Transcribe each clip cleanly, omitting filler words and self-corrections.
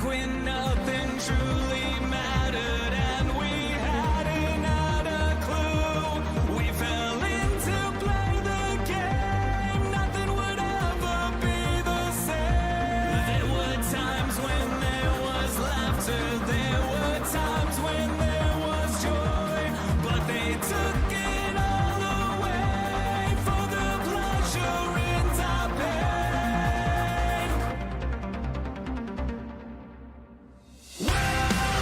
when nothing truly mattered and we hadn't had a clue. We fell in to play the game, nothing would ever be the same. There were times when there was laughter, there were times when there was joy, but they took it all away for the pleasure in our pain. Well,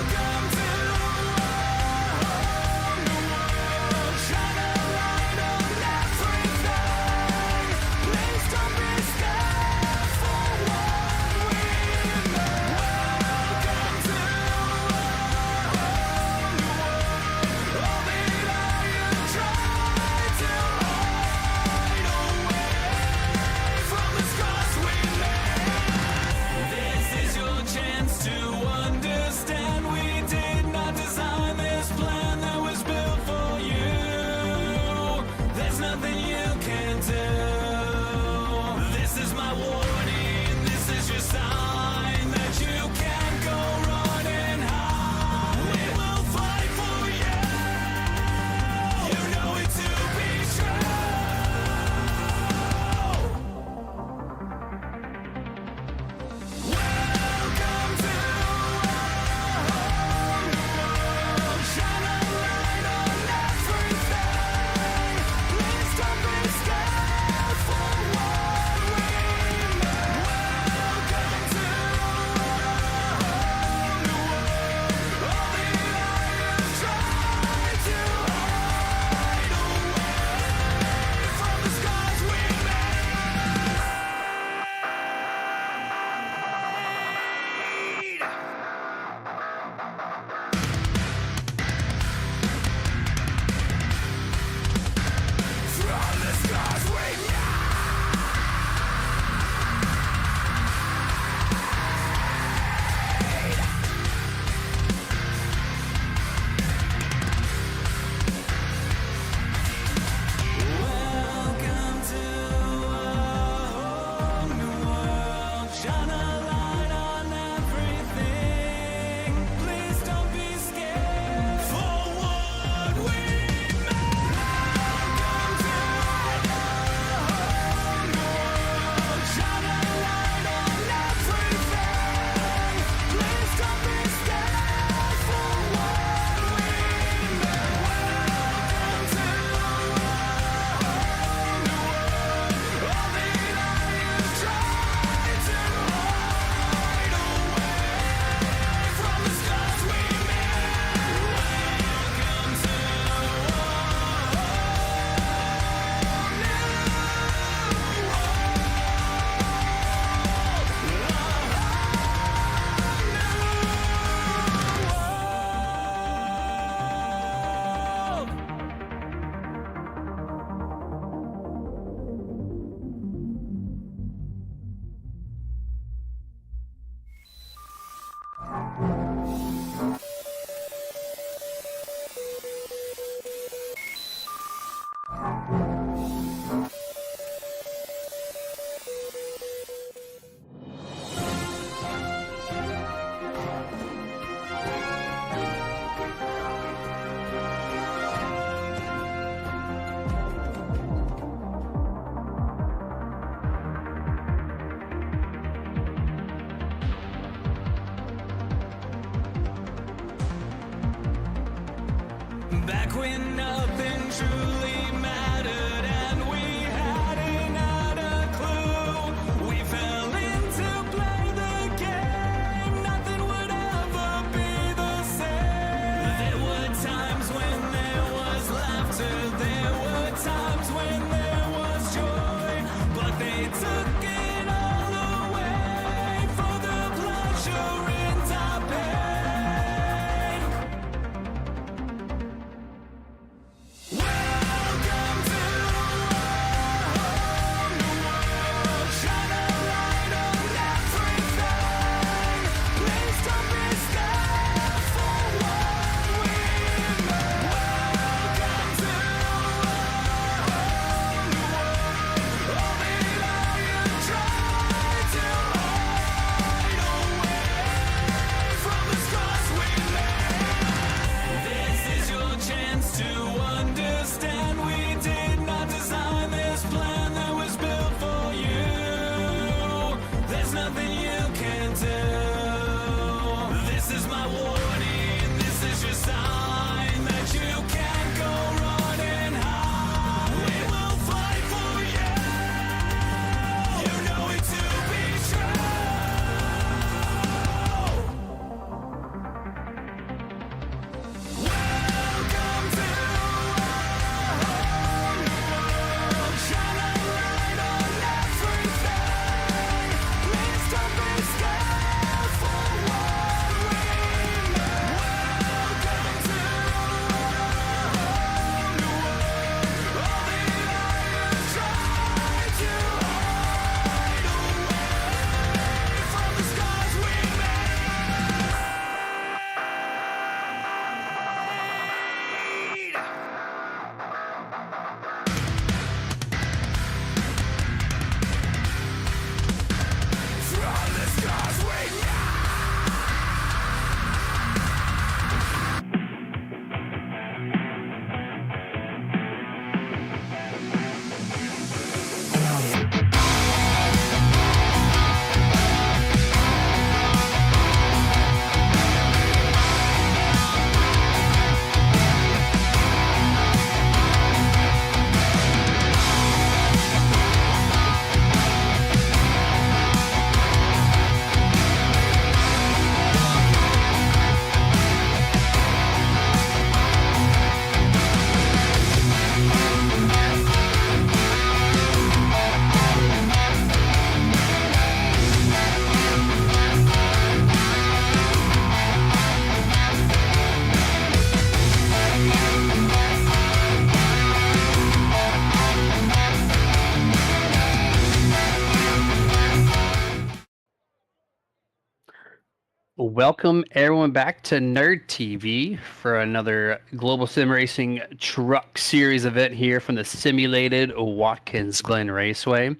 Welcome everyone back to Nerd TV for another Global Sim Racing Truck Series event here from the simulated Watkins Glen Raceway,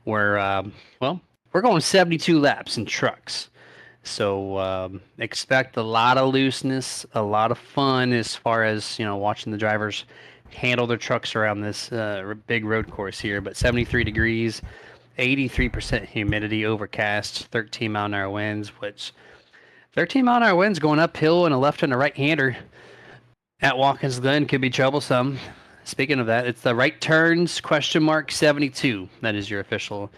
where we're going 72 laps in trucks. So expect a lot of looseness, a lot of fun as far as watching the drivers handle their trucks around this big road course here. But 73 degrees, 83% humidity, overcast, 13-mile-an-hour winds, which 13-mile-an-hour winds going uphill and a left and a right hander at Watkins Glen could be troublesome. Speaking of that, it's the right turns question mark 72. That is your official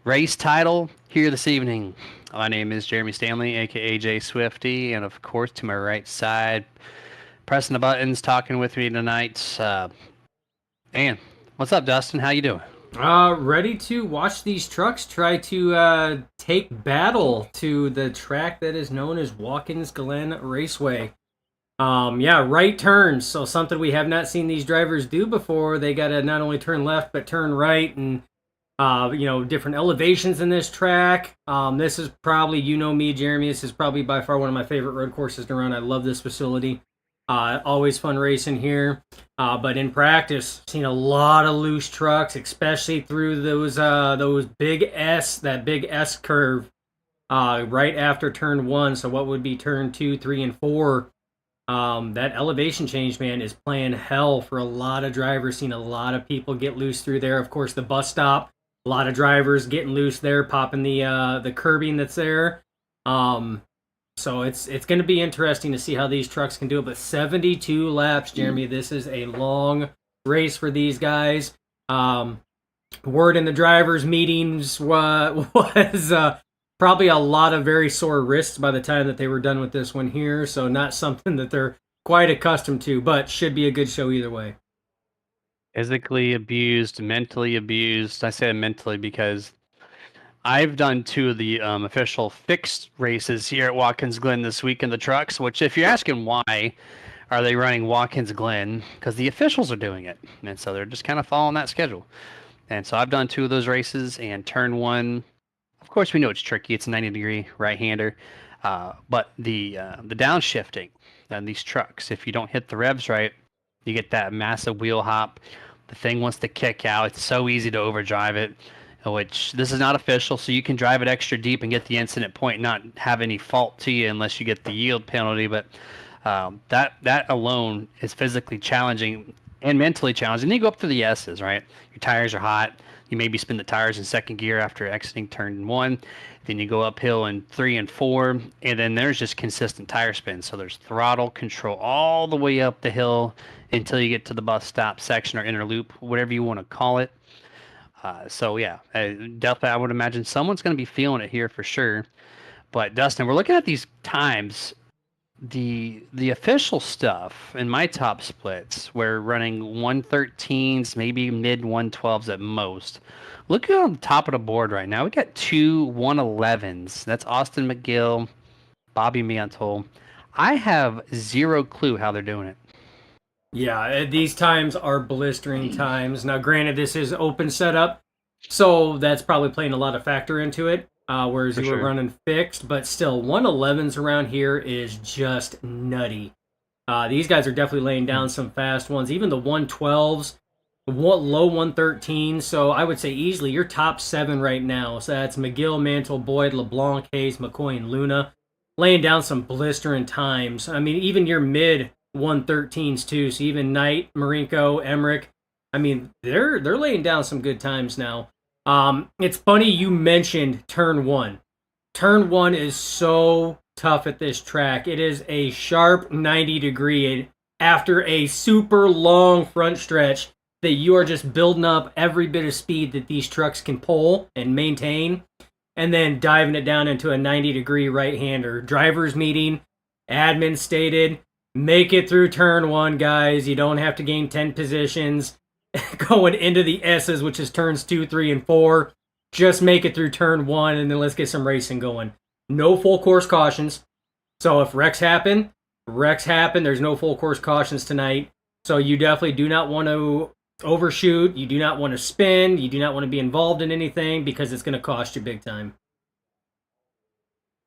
race title here this evening. My name is Jeremy Stanley, aka Jay Swifty, and of course to my right side, pressing the buttons, talking with me tonight. And what's up, Dustin? How you doing? Ready to watch these trucks try to take battle to the track that is known as Watkins Glen Raceway. Yeah, right turns. So something we have not seen these drivers do before. They got to not only turn left but turn right, and different elevations in this track. This is probably, you know me, Jeremy. This is probably by far one of my favorite road courses to run. I love this facility. Always fun racing here. But in practice, seen a lot of loose trucks, especially through those big that big S curve right after turn one. So what would be turn 2, 3, and 4? That elevation change, man, is playing hell for a lot of drivers. Seen a lot of people get loose through there. Of course, the bus stop, a lot of drivers getting loose there, popping the curbing that's there. So it's going to be interesting to see how these trucks can do it. But 72 laps, Jeremy, this is a long race for these guys. Word in the drivers' meetings was probably a lot of very sore wrists by the time that they were done with this one here. So not something that they're quite accustomed to, but should be a good show either way. Physically abused, mentally abused. I say mentally because I've done two of the official fixed races here at Watkins Glen this week in the trucks, which if you're asking why are they running Watkins Glen, because the officials are doing it. And so they're just kind of following that schedule. And so I've done two of those races, and turn one, of course, we know it's tricky. It's a 90-degree right-hander. But the downshifting on these trucks, if you don't hit the revs right, you get that massive wheel hop. The thing wants to kick out. It's so easy to overdrive it, which this is not official, so you can drive it extra deep and get the incident point, not have any fault to you unless you get the yield penalty. But that alone is physically challenging and mentally challenging. And you go up through the S's, right? Your tires are hot. You maybe spin the tires in second gear after exiting turn one. Then you go uphill in 3 and 4, and then there's just consistent tire spin. So there's throttle control all the way up the hill until you get to the bus stop section or inner loop, whatever you want to call it. So yeah, definitely I would imagine someone's going to be feeling it here for sure. But Dustin, we're looking at these times. The official stuff in my top splits, we're running 113s, maybe mid 112s at most. Look at on the top of the board right now. We got two 111s. That's Austin McGill, Bobby Mantle. I have zero clue how they're doing it. Yeah, these times are blistering times. Now, granted, this is open setup, so that's probably playing a lot of factor into it, whereas For you were sure. running fixed, but still, 111s around here is just nutty. These guys are definitely laying down some fast ones. Even the 112s, low 113s, so I would say easily your top 7 right now. So that's McGill, Mantle, Boyd, LeBlanc, Hayes, McCoy, and Luna, laying down some blistering times. I mean, even your mid 113s too. So even Knight, Marinko, Emmerich, I mean, they're laying down some good times now. It's funny you mentioned turn one. Turn one is so tough at this track. It is a sharp 90 degree after a super long front stretch that you are just building up every bit of speed that these trucks can pull and maintain, and then diving it down into a 90-degree right-hander. Drivers meeting, admin stated, make it through turn one, guys. You don't have to gain 10 positions going into the S's, which is turns 2, 3, and 4. Just make it through turn one, and then let's get some racing going. No full course cautions. So if wrecks happen, wrecks happen. There's no full course cautions tonight. So you definitely do not want to overshoot. You do not want to spin. You do not want to be involved in anything because it's going to cost you big time.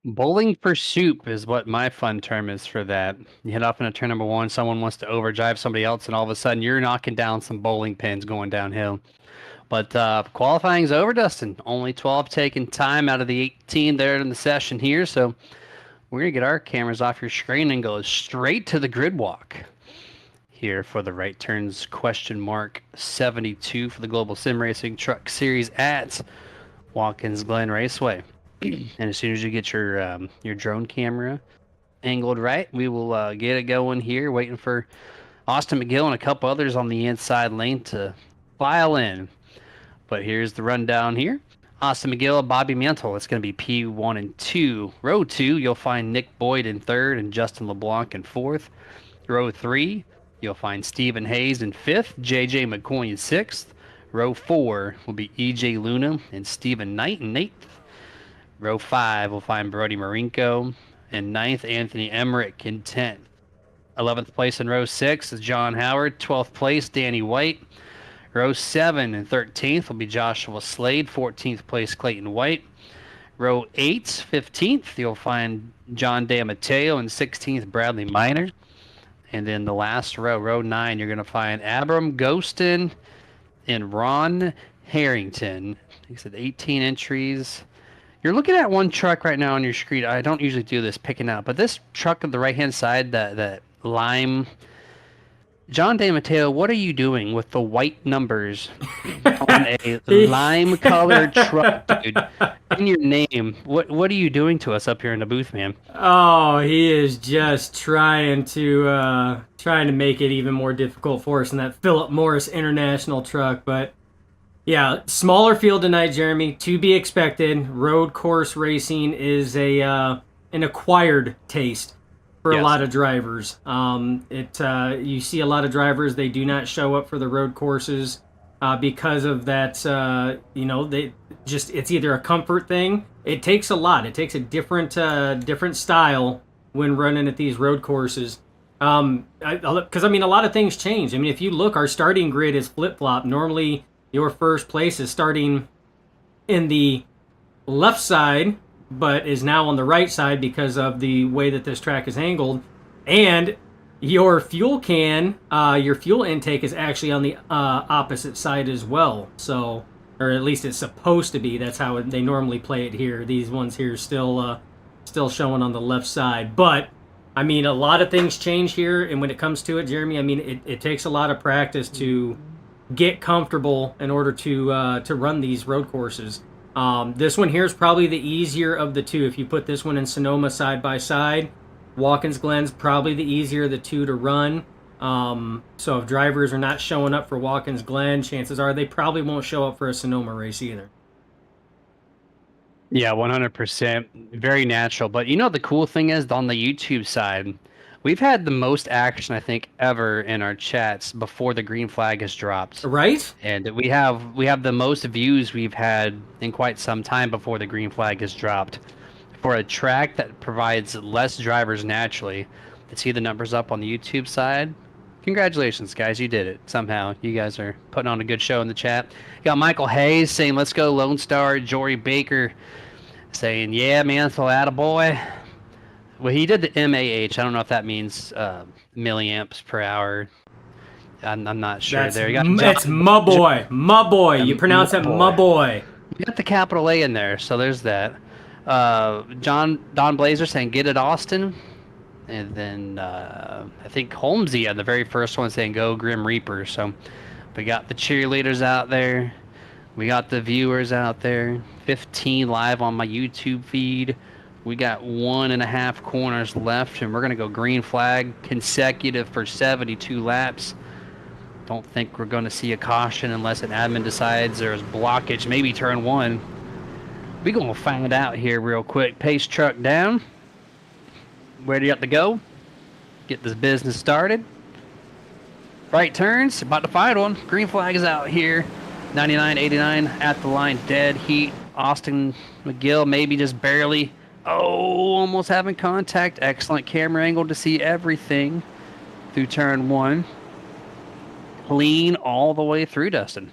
Bowling for soup is what my fun term is for that. You head off into turn number one, someone wants to overdrive somebody else, and all of a sudden you're knocking down some bowling pins going downhill. But qualifying's over, Dustin. Only 12 taking time out of the 18 there in the session here, so we're going to get our cameras off your screen and go straight to the grid walk here for the right turns question mark 72 for the Global Sim Racing Truck Series at Watkins Glen Raceway. And as soon as you get your drone camera angled right, we will get it going here, waiting for Austin McGill and a couple others on the inside lane to file in. But here's the rundown here. Austin McGill, Bobby Mantle. It's going to be P1 and 2. Row 2, you'll find Nick Boyd in 3rd and Justin LeBlanc in 4th. Row 3, you'll find Stephen Hayes in 5th, JJ McCoy in 6th. Row 4 will be EJ Luna and Stephen Knight in 8th. Row 5 will find Brody Marinko in 9th, Anthony Emmerich in 10th. 11th place in row 6 is John Howard. 12th place, Danny White. Row 7 and 13th will be Joshua Slade. 14th place, Clayton White. Row 8, 15th, you'll find John DeMatteo, and 16th, Bradley Miner. And then the last row, row 9, you're going to find Abram Ghostin and Ron Harrington. He said 18 entries. You're looking at one truck right now on your screen. I don't usually do this picking out, but this truck on the right-hand side, that lime. John DeMatteo, what are you doing with the white numbers on a lime-colored truck, dude? In your name, what are you doing to us up here in the booth, man? Oh, he is just trying to make it even more difficult for us in that Philip Morris International truck, but yeah, smaller field tonight, Jeremy. To be expected. Road course racing is an acquired taste for a lot of drivers. You see a lot of drivers, they do not show up for the road courses because of that. It's either a comfort thing. It takes a lot. It takes a different style when running at these road courses. Because a lot of things change. If you look, our starting grid is flip flop. Normally, your first place is starting in the left side, but is now on the right side because of the way that this track is angled. And your fuel can, your fuel intake is actually on the opposite side as well. So, or at least it's supposed to be. That's how they normally play it here. These ones here still showing on the left side. But, a lot of things change here. And when it comes to it, Jeremy, it takes a lot of practice to get comfortable in order to run these road courses. This one here is probably the easier of the two. If you put this one in Sonoma side by side, Watkins Glen's probably the easier of the two to run. So if drivers are not showing up for Watkins Glen, chances are they probably won't show up for a Sonoma race either. Yeah, 100%. Very natural. But the cool thing is, on the YouTube side, we've had the most action, I think, ever in our chats before the green flag is dropped. Right? And we have the most views we've had in quite some time before the green flag is dropped. For a track that provides less drivers naturally, to see the numbers up on the YouTube side, congratulations, guys. You did it. Somehow. You guys are putting on a good show in the chat. You got Michael Hayes saying, let's go Lone Star. Jory Baker saying, yeah, man, so attaboy. Well, he did the MAH. I don't know if that means milliamps per hour. I'm not sure. That's, there you got. It's my boy. You pronounce it my boy. You got the capital A in there, so there's that. Don Blazer saying, "Get it, Austin," and then I think Holmesy had the very first one saying, "Go Grim Reaper." So we got the cheerleaders out there. We got the viewers out there. 15 live on my YouTube feed. We got 1.5 corners left, and we're going to go green flag consecutive for 72 laps. Don't think we're going to see a caution unless an admin decides there's blockage, maybe turn 1. We're going to find out here real quick. Pace truck down. Where do you have to go? Get this business started. Right turns, about to find one. Green flag is out here. 99, 89 at the line, dead heat. Austin McGill maybe just barely. Oh, almost having contact. Excellent camera angle to see everything through turn 1. Clean all the way through, Dustin.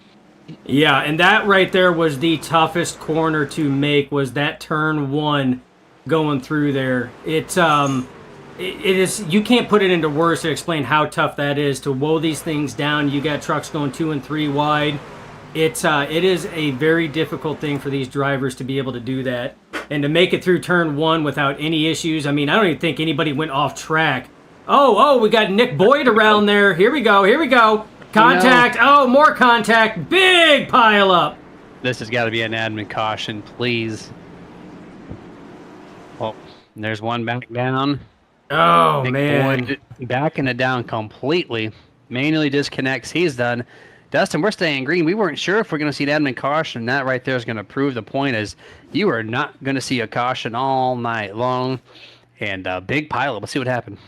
Yeah, and that right there was the toughest corner to make, was that turn 1. going through there. It is, you can't put it into words to explain how tough that is to woe these things down. You got trucks going 2 and 3 wide. It is a very difficult thing for these drivers to be able to do that and to make it through turn 1 without any issues. I mean, I don't even think anybody went off track. Oh, we got Nick Boyd around there. Here we go. Contact. No. Oh, more contact. Big pile up. This has got to be an admin caution, please. Well, there's one back down. Oh, Nick man. Boyd backing it down completely. Manually disconnects. He's done. Dustin, we're staying green. We weren't sure if we're going to see an admin caution. That right there is going to prove the point is you are not going to see a caution all night long. And big pileup. Let's see what happened.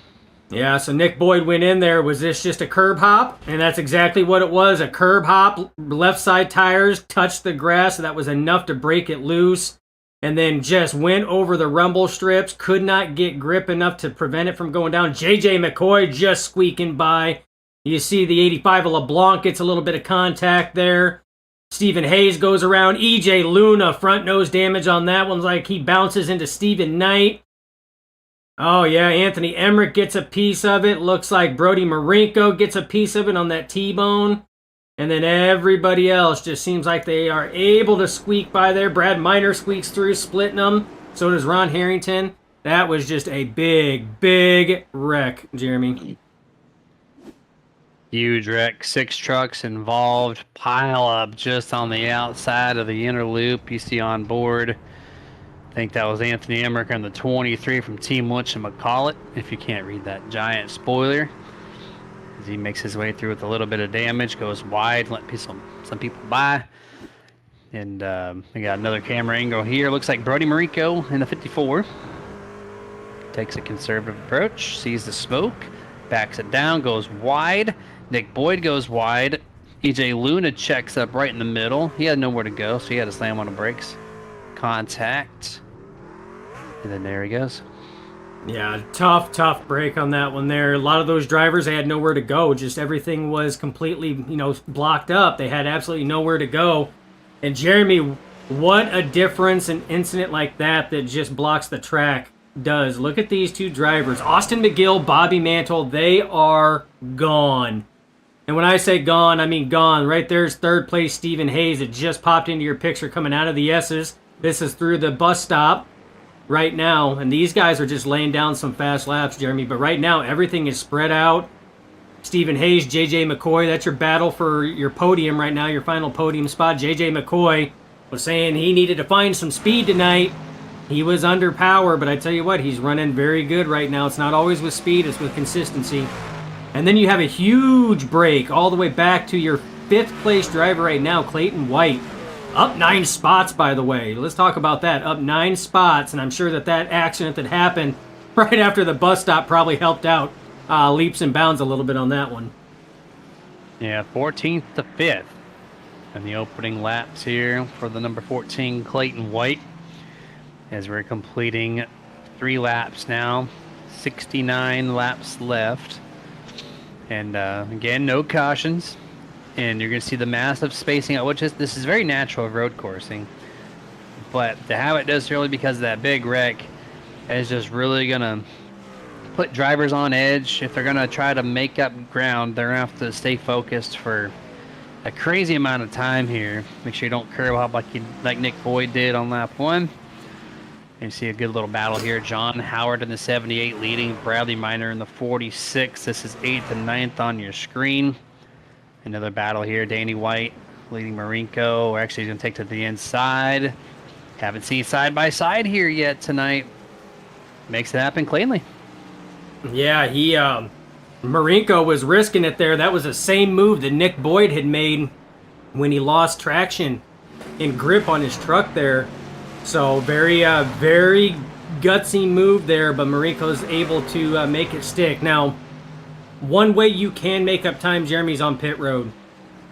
Yeah, so Nick Boyd went in there. Was this just a curb hop? And that's exactly what it was, a curb hop. Left side tires touched the grass, so that was enough to break it loose. And then just went over the rumble strips. Could not get grip enough to prevent it from going down. J.J. McCoy just squeaking by. You see the 85 of LeBlanc gets a little bit of contact there. Stephen Hayes goes around. E.J. Luna, front nose damage on that one. Like he bounces into Stephen Knight. Oh, yeah, Anthony Emmerich gets a piece of it. Looks like Brody Marinko gets a piece of it on that T-bone. And then everybody else just seems like they are able to squeak by there. Brad Miner squeaks through, splitting them. So does Ron Harrington. That was just a big wreck, Jeremy. Huge wreck. 6 trucks involved. Pile up just on the outside of the inner loop. You see on board. I think that was Anthony Emmerich on the 23 from Team whatchamacallit, if you can't read that giant spoiler. As he makes his way through with a little bit of damage, goes wide, let some people by. And we got another camera angle here. Looks like Brody Marinko in the 54. Takes a conservative approach, sees the smoke, backs it down, goes wide. Nick Boyd goes wide. EJ Luna checks up right in the middle. He had nowhere to go, so he had to slam on the brakes. Contact. And then there he goes. Yeah, tough break on that one there. A lot of those drivers, they had nowhere to go. Just everything was completely, blocked up. They had absolutely nowhere to go. And Jeremy, what a difference an incident like that just blocks the track does. Look at these two drivers. Austin McGill, Bobby Mantle, they are gone. And when I say gone, I mean gone. Right there's third place Stephen Hayes. It just popped into your picture coming out of the S's. This is through the bus stop right now. And these guys are just laying down some fast laps, Jeremy. But right now, everything is spread out. Stephen Hayes, J.J. McCoy, that's your battle for your podium right now, your final podium spot. J.J. McCoy was saying he needed to find some speed tonight. He was under power, but I tell you what, he's running very good right now. It's not always with speed, it's with consistency. And then you have a huge break all the way back to your 5th place driver right now, Clayton White. Up 9 spots, by the way. Let's talk about that. Up 9 spots, and I'm sure that accident that happened right after the bus stop probably helped out leaps and bounds a little bit on that one. Yeah, 14th to 5th. And the opening laps here for the number 14, Clayton White. As we're completing 3 laps now. 69 laps left. And again, no cautions. And you're going to see the massive spacing out, this is very natural road coursing. But to have it does really because of that big wreck is just really going to put drivers on edge. If they're going to try to make up ground, they're going to have to stay focused for a crazy amount of time here. Make sure you don't curve up like Nick Boyd did on lap 1. You see a good little battle here. John Howard in the 78 leading. Bradley Miner in the 46. This is 8th and 9th on your screen. Another battle here. Danny White leading Marinko. We're actually going to take to the inside. Haven't seen side by side here yet tonight. Makes it happen cleanly. Yeah, Marinko was risking it there. That was the same move that Nick Boyd had made when he lost traction and grip on his truck there. So very gutsy move there, but Marinko's able to make it stick. Now, one way you can make up time, Jeremy, is on pit road.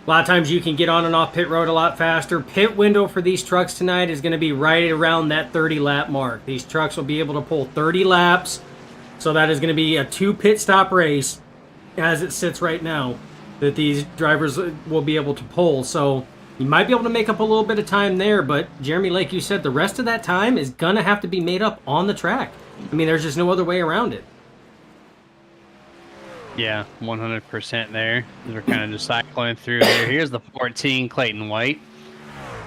A lot of times you can get on and off pit road a lot faster. Pit window for these trucks tonight is going to be right around that 30-lap mark. These trucks will be able to pull 30 laps. So that is going to be a 2 pit stop race as it sits right now that these drivers will be able to pull. So You might be able to make up a little bit of time there, but Jeremy, like you said, the rest of that time is going to have to be made up on the track. I mean, there's just no other way around it. Yeah, 100% there. We're kind of just cycling through here. Here's the 14, Clayton White.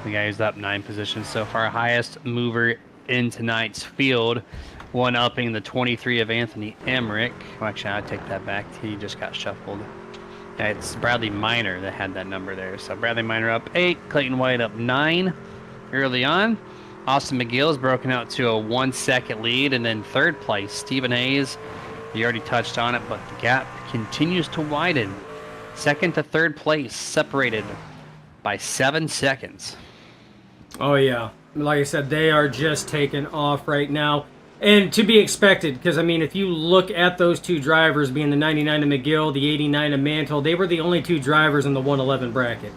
The guy who's up 9 positions so far. Highest mover in tonight's field. One upping the 23 of Anthony Emmerich. Well, actually, I take that back. He just got shuffled. It's Bradley Minor that had that number there. So Bradley Minor up 8, Clayton White up 9 early on. Austin McGill's broken out to a 1-second lead. And then third place, Stephen Hayes. You already touched on it, but the gap continues to widen. Second to third place, separated by 7 seconds. Oh, yeah. Like I said, they are just taking off right now. And to be expected, because, I mean, if you look at those two drivers, being the 99 of McGill, the 89 of Mantle, they were the only two drivers in the 111 bracket.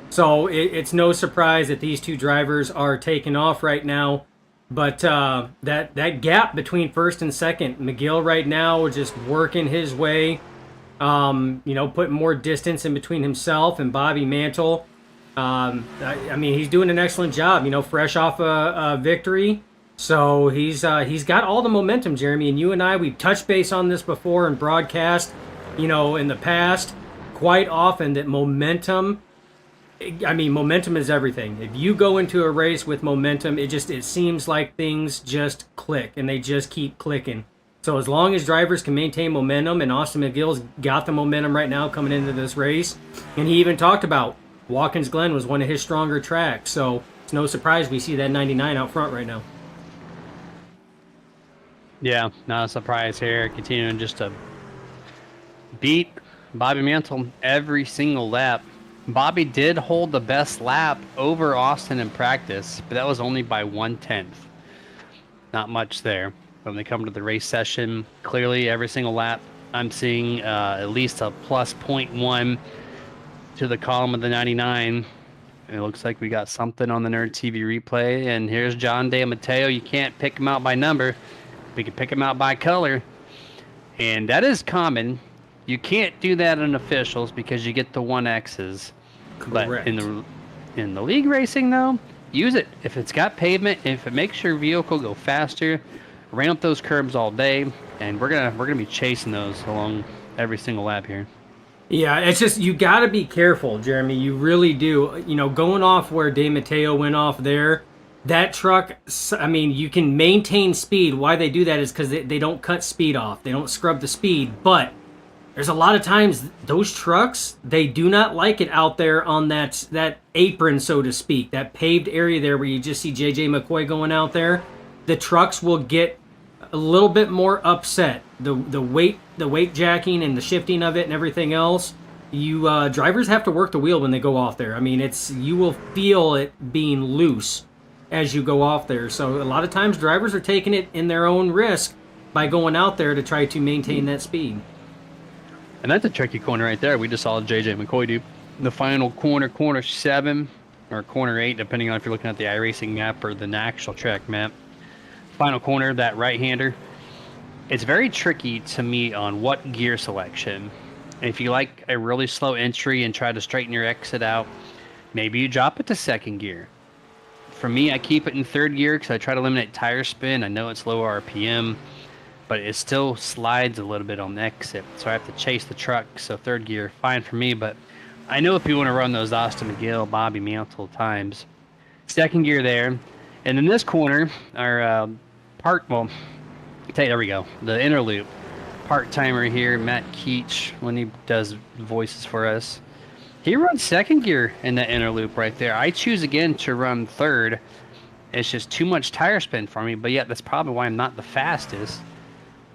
So it's no surprise that these two drivers are taking off right now. But that gap between first and second, McGill right now just working his way, putting more distance in between himself and Bobby Mantle. I mean, he's doing an excellent job, fresh off a victory. So he's got all the momentum, Jeremy. And you and I, we've touched base on this before in broadcast, in the past, quite often, that momentum is everything. If you go into a race with momentum, it seems like things just click, and they just keep clicking. So as long as drivers can maintain momentum, and Austin McGill's got the momentum right now coming into this race, and he even talked about Watkins Glen was one of his stronger tracks, so it's no surprise we see that 99 out front right now. Yeah, not a surprise here. Continuing just to beat Bobby Mantle every single lap. Bobby did hold the best lap over Austin in practice, but that was only by 1/10. Not much there. When they come to the race session, clearly every single lap, I'm seeing at least a plus 0.1 to the column of the 99. And it looks like we got something on the Nerd TV replay. And here's John De Matteo. You can't pick him out by number. We can pick him out by color. And that is common. You can't do that in officials because you get the 1Xs. Correct. But in the league racing, though, use it. If it's got pavement, if it makes your vehicle go faster, ramp those curbs all day, and we're gonna be chasing those along every single lap here. Yeah, it's just, you got to be careful, Jeremy. You really do. Going off where De Matteo went off there, that truck, I mean, you can maintain speed. Why they do that is because they don't cut speed off. They don't scrub the speed. But there's a lot of times those trucks, they do not like it out there on that apron, so to speak, that paved area there where you just see JJ McCoy going out there. The trucks will get a little bit more upset. The weight jacking and the shifting of it and everything else. You drivers have to work the wheel when they go off there. I mean, you will feel it being loose as you go off there. So a lot of times drivers are taking it in their own risk by going out there to try to maintain that speed. And that's a tricky corner right there. We just saw JJ McCoy do the final corner 7 or corner 8, depending on if you're looking at the iRacing map or the actual track map. Final corner, that right-hander. It's very tricky to me on what gear selection. If you like a really slow entry and try to straighten your exit out, maybe you drop it to second gear. For me, I keep it in third gear because I try to eliminate tire spin. I know it's low RPM, but it still slides a little bit on the exit, so I have to chase the truck. So third gear, fine for me, but I know if you want to run those Austin McGill, Bobby Mantle times, second gear there. And in this corner, our there we go, the inner loop. Part-timer here, Matt Keach, when he does voices for us. He runs second gear in the inner loop right there. I choose again to run third. It's just too much tire spin for me, but yet that's probably why I'm not the fastest.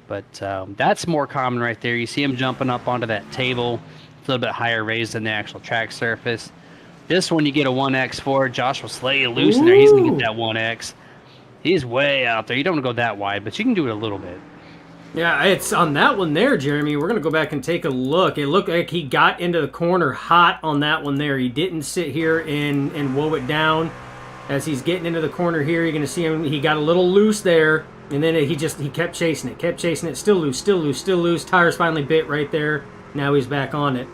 But that's more common right there. You see him jumping up onto that table. It's a little bit higher raised than the actual track surface. This one you get a 1X for. Joshua Slay loose in there. He's going to get that 1X. He's way out there. You don't want to go that wide, but you can do it a little bit. Yeah, it's on that one there, Jeremy. We're going to go back and take a look. It looked like he got into the corner hot on that one there. He didn't sit here and woe it down. As he's getting into the corner here, you're going to see him. He got a little loose there, and then he kept chasing it. Still loose. Tires finally bit right there. Now he's back on it.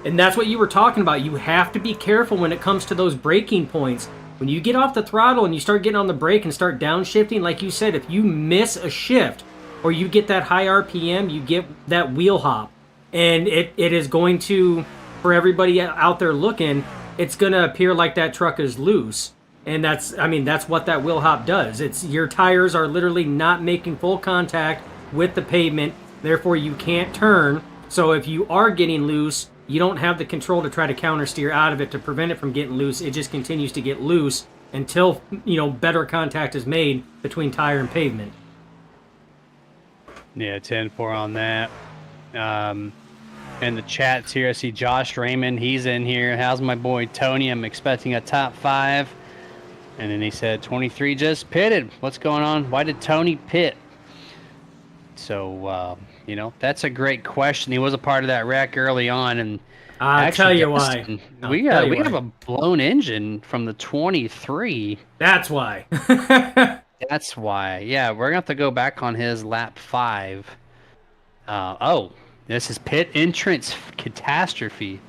And that's what you were talking about. You have to be careful when it comes to those braking points. When you get off the throttle and you start getting on the brake and start downshifting, like you said, if you miss a shift or you get that high RPM, you get that wheel hop. And it is going to, for everybody out there looking, it's going to appear like that truck is loose. And that's what that wheel hop does. It's your tires are literally not making full contact with the pavement, therefore you can't turn. So if you are getting loose, you don't have the control to try to counter steer out of it to prevent it from getting loose. It just continues to get loose until, better contact is made between tire and pavement. Yeah, 10-4 on that. And the chats here, I see Josh Raymond, he's in here. How's my boy Tony? I'm expecting a top 5. And then he said 23 just pitted. What's going on? Why did Tony pit? So, that's a great question. He was a part of that wreck early on, and I'll tell you why. We have a blown engine from the 23. That's why. That's why. Yeah, we're gonna have to go back on his lap 5. This is pit entrance catastrophe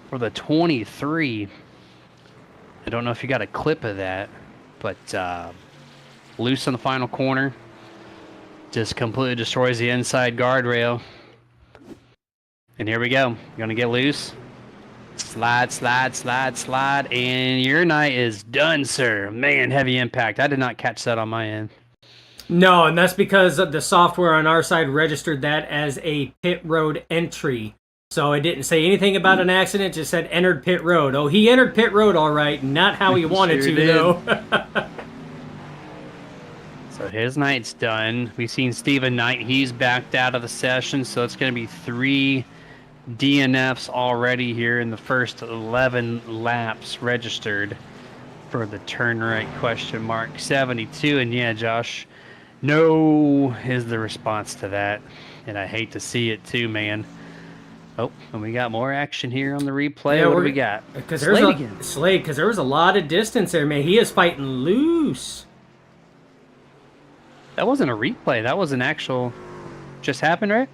for the 23. I don't know if you got a clip of that, but loose in the final corner. Just completely destroys the inside guardrail. And here we go. Gonna get loose. Slide, slide, slide, slide. And your night is done, sir. Man, heavy impact. I did not catch that on my end. No, and that's because the software on our side registered that as a pit road entry. So it didn't say anything about an accident, just said entered pit road. Oh, he entered pit road all right, not how he wanted Sure to, did. though. So his night's done. We've seen Steven Knight. He's backed out of the session, so it's going to be 3 DNFs already here in the first 11 laps registered for the turn right question mark 72. And yeah, Josh, no is the response to that. And I hate to see it too, man. Oh, and we got more action here on the replay. Yeah, what do we got? Slade, because there was a lot of distance there, man. He is fighting loose. That wasn't a replay. That was an actual... Just happened, right?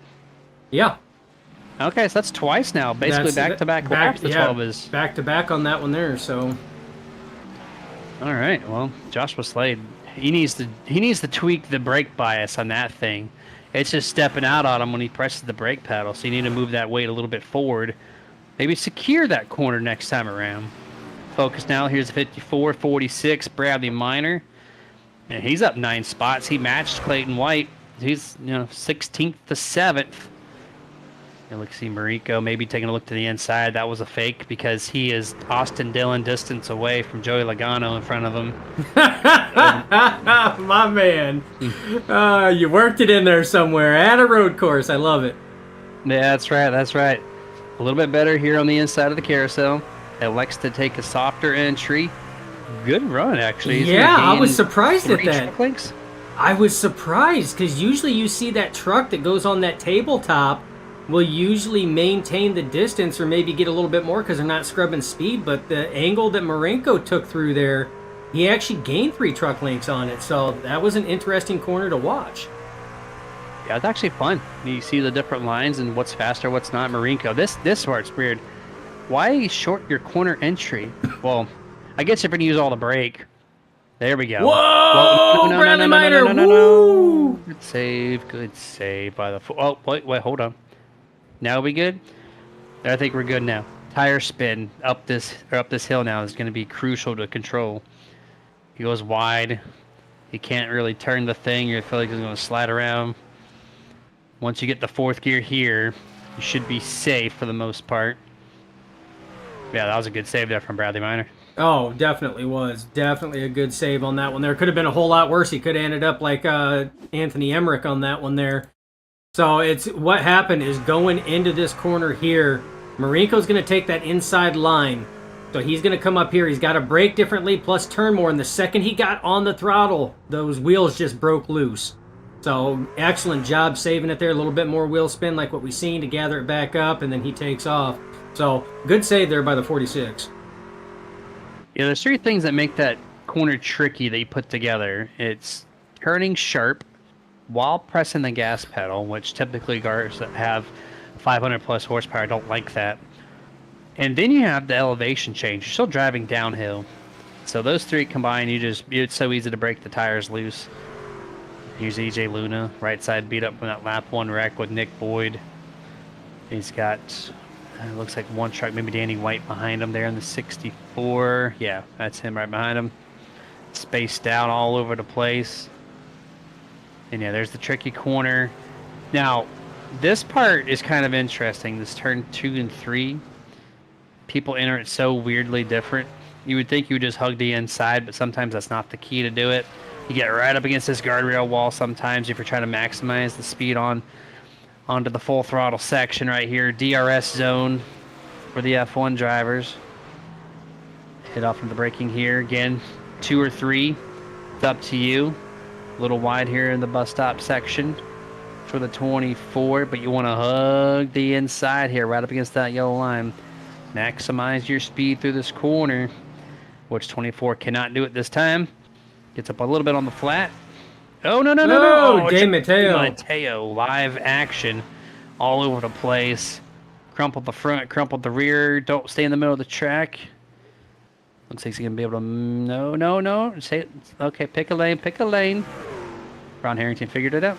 Yeah. Okay, so that's twice now. Basically back-to-back laps. The 12 is... Back-to-back on that one there, so... All right, well, Joshua Slade, he needs to tweak the brake bias on that thing. It's just stepping out on him when he presses the brake pedal, so you need to move that weight a little bit forward. Maybe secure that corner next time around. Focus now. Here's 54, 46, Bradley Minor. And he's up 9 spots. He matched Clayton White. He's 16th to 7th. And look, see Mariko maybe taking a look to the inside. That was a fake because he is Austin Dillon distance away from Joey Logano in front of him. My man. You worked it in there somewhere. At a road course. I love it. Yeah, that's right. That's right. A little bit better here on the inside of the carousel. Elects to take a softer entry. Good run, actually. Yeah, I was surprised at 3 that. truck links. I was surprised because usually you see that truck that goes on that tabletop will usually maintain the distance or maybe get a little bit more because they're not scrubbing speed. But the angle that Marenko took through there, he actually gained 3 truck lengths on it. So that was an interesting corner to watch. Yeah, it's actually fun. You see the different lines and what's faster, what's not. Marenko, this part's weird. Why short your corner entry? Well, I guess if you're going to use all the brake. There we go. Whoa! Bradley Minor! Woo! Good save by the... Oh, wait, hold on. Now we good? I think we're good now. Tire spin up this hill now is going to be crucial to control. He goes wide. He can't really turn the thing. You feel like he's going to slide around. Once you get the 4th gear here, you should be safe for the most part. Yeah, that was a good save there from Bradley Minor. Oh, definitely was. Definitely a good save on that one there. Could have been a whole lot worse. He could have ended up like Anthony Emmerich on that one there. So it's what happened is going into this corner here, Marenko's going to take that inside line. So he's going to come up here. He's got to brake differently plus turn more. And the second he got on the throttle, those wheels just broke loose. So excellent job saving it there. A little bit more wheel spin like what we seen to gather it back up. And then he takes off. So good save there by the 46. Yeah, there's 3 things that make that corner tricky that you put together. It's turning sharp while pressing the gas pedal, which typically cars that have 500 plus horsepower don't like that. And then you have the elevation change. You're still driving downhill. So those three combined, it's so easy to break the tires loose. Here's EJ Luna, right side beat up from that lap 1 wreck with Nick Boyd. He's got, looks like one truck, maybe Danny White behind him there in the 64. Yeah, that's him right behind him. Spaced out all over the place. And yeah, there's the tricky corner. Now, this part is kind of interesting. This turn 2 and 3. People enter it so weirdly different. You would think you would just hug the inside, but sometimes that's not the key to do it. You get right up against this guardrail wall sometimes if you're trying to maximize the speed onto the full throttle section right here. DRS zone for the F1 drivers. Hit off from the braking here. Again, 2 or 3. It's up to you. A little wide here in the bus stop section for the 24, but you want to hug the inside here right up against that yellow line. Maximize your speed through this corner, which 24 cannot do it this time. Gets up a little bit on the flat. Oh, no. Oh, De Matteo. Matteo, live action all over the place. Crumpled the front, crumpled the rear. Don't stay in the middle of the track. Looks like he's going to be able to... No. Okay, pick a lane. Ron Harrington figured it out.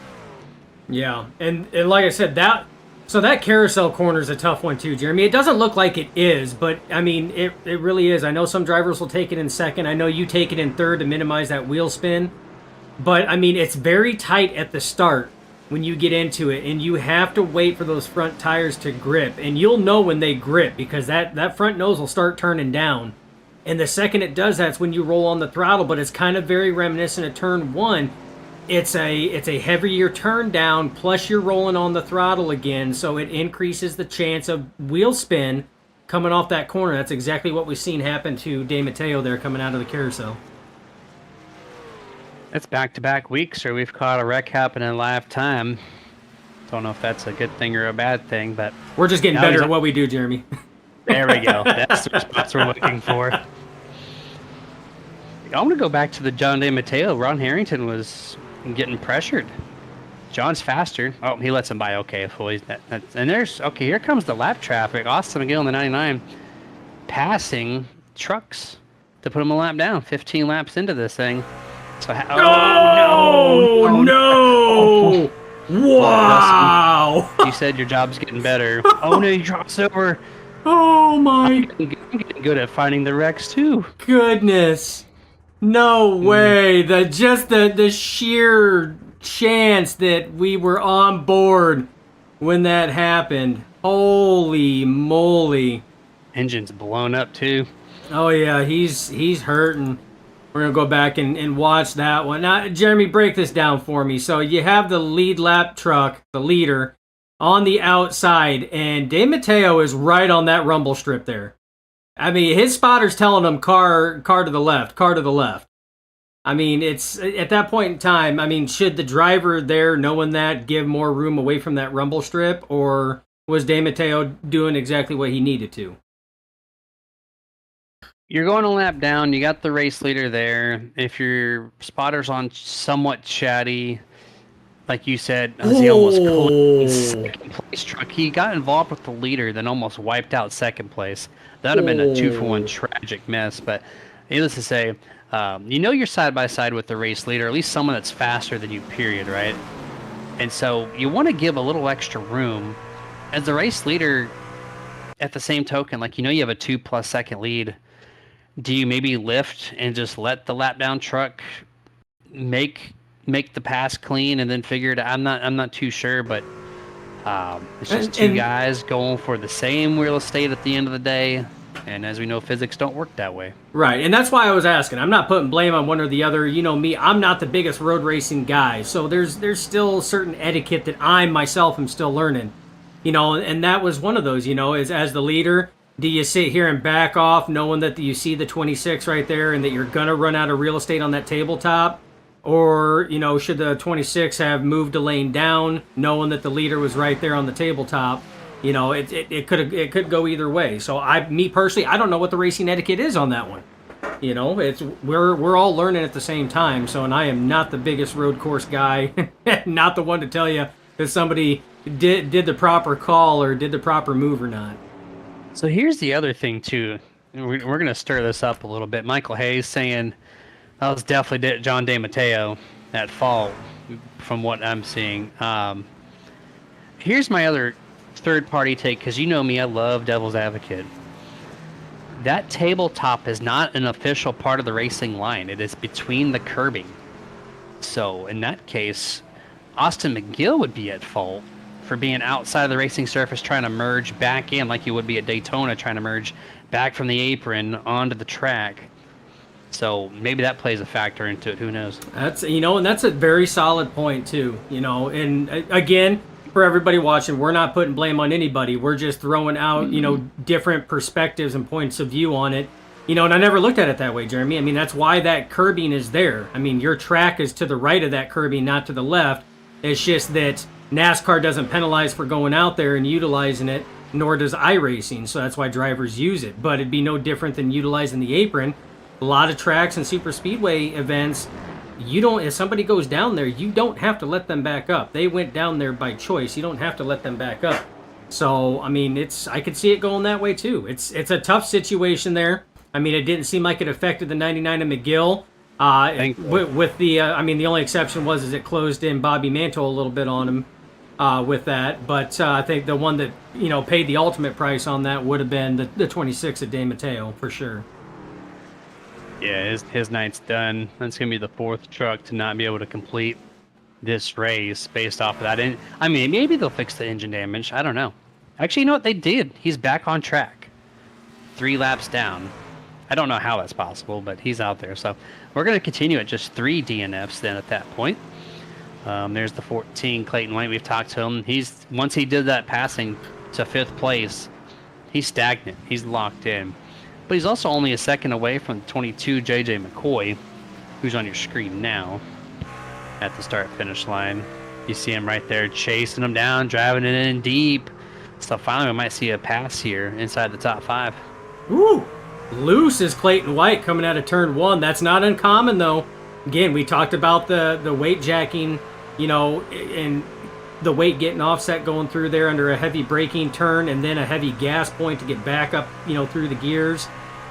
Yeah, and like I said, that carousel corner is a tough one too, Jeremy. It doesn't look like it is, but I mean, it really is. I know some drivers will take it in second. I know you take it in third to minimize that wheel spin. But I mean, it's very tight at the start when you get into it, and you have to wait for those front tires to grip. And you'll know when they grip because that front nose will start turning down. And the second it does, that's when you roll on the throttle. But it's kind of very reminiscent of turn 1. It's a heavier turn down, plus you're rolling on the throttle again, so it increases the chance of wheel spin coming off that corner. That's exactly what we've seen happen to De Matteo there coming out of the carousel. It's back-to-back weeks, or we've caught a wreck happen in live time. Don't know if that's a good thing or a bad thing, but... We're just getting better at what we do, Jeremy. There we go. That's the response we're looking for. I'm going to go back to the John De Matteo. Ron Harrington was getting pressured. John's faster. Oh, he lets him by. Okay, and there's... Okay, here comes the lap traffic. Austin McGill in the 99 passing trucks to put him a lap down. 15 laps into this thing. So, no! Wow! You said your job's getting better. Oh no, he drops over. Oh my! I'm getting good at finding the wrecks too. Goodness! No way! The sheer chance that we were on board when that happened. Holy moly! Engine's blown up too. Oh yeah, he's hurting. We're going to go back and watch that one. Now, Jeremy, break this down for me. So you have the lead lap truck, the leader, on the outside, and De Matteo is right on that rumble strip there. I mean, his spotter's telling him car to the left, car to the left. I mean, it's at that point in time, I mean, should the driver there, knowing that, give more room away from that rumble strip, or was De Matteo doing exactly what he needed to? You're going a lap down. You got the race leader there. If your spotter's on somewhat chatty, like you said, he almost pulled second place truck. He got involved with the leader, then almost wiped out second place. That would have been a 2-for-1 tragic mess. But needless to say, you're side by side with the race leader, at least someone that's faster than you, period, right? And so you want to give a little extra room. As the race leader, at the same token, you have a 2+ second lead. Do you maybe lift and just let the lap down truck make the pass clean and then figure it out? I'm not too sure, but it's just two guys going for the same real estate at the end of the day. And as we know, physics don't work that way. Right, and that's why I was asking. I'm not putting blame on one or the other. You know me, I'm not the biggest road racing guy, so there's still certain etiquette that I myself am still learning. And that was one of those. Is as the leader. Do you sit here and back off knowing that you see the 26 right there and that you're going to run out of real estate on that tabletop? Or, should the 26 have moved a lane down knowing that the leader was right there on the tabletop? It could go either way. So me personally, I don't know what the racing etiquette is on that one. We're all learning at the same time. So, and I am not the biggest road course guy, not the one to tell you if somebody did the proper call or did the proper move or not. So here's the other thing too. We're going to stir this up a little bit. Michael Hayes saying that was definitely John DeMatteo at fault, from what I'm seeing. Here's my other third-party take, because you know me, I love devil's advocate. That tabletop is not an official part of the racing line. It is between the curbing. So in that case, Austin McGill would be at fault for being outside of the racing surface, trying to merge back in like you would be at Daytona, trying to merge back from the apron onto the track. So maybe that plays a factor into it. Who knows? That's, and that's a very solid point too. And again, for everybody watching, we're not putting blame on anybody. We're just throwing out, different perspectives and points of view on it. And I never looked at it that way, Jeremy. I mean, that's why that curbing is there. I mean, your track is to the right of that curbing, not to the left. It's just that NASCAR doesn't penalize for going out there and utilizing it, nor does iRacing. So that's why drivers use it. But it'd be no different than utilizing the apron. A lot of tracks and super speedway events, if somebody goes down there, you don't have to let them back up. They went down there by choice. You don't have to let them back up. So, I mean, I could see it going that way too. It's a tough situation there. I mean, it didn't seem like it affected the 99 of McGill. With the only exception was it closed in Bobby Mantle a little bit on him with that. But I think the one that, paid the ultimate price on that would have been the 26 of DeMatteo for sure. Yeah, his night's done. That's going to be the fourth truck to not be able to complete this race based off of that. And I mean, maybe they'll fix the engine damage. I don't know. Actually, you know what? They did. He's back on track. 3 laps down. I don't know how that's possible, but he's out there. So we're going to continue at just 3 DNFs then at that point. There's the 14, Clayton White. We've talked to him. Once he did that passing to 5th place, he's stagnant. He's locked in. But he's also only a second away from 22 J.J. McCoy, who's on your screen now at the start-finish line. You see him right there chasing him down, driving it in deep. So finally we might see a pass here inside the top 5. Ooh, loose is Clayton White coming out of turn 1. That's not uncommon, though. Again, we talked about the weight jacking, and the weight getting offset going through there under a heavy braking turn and then a heavy gas point to get back up, through the gears.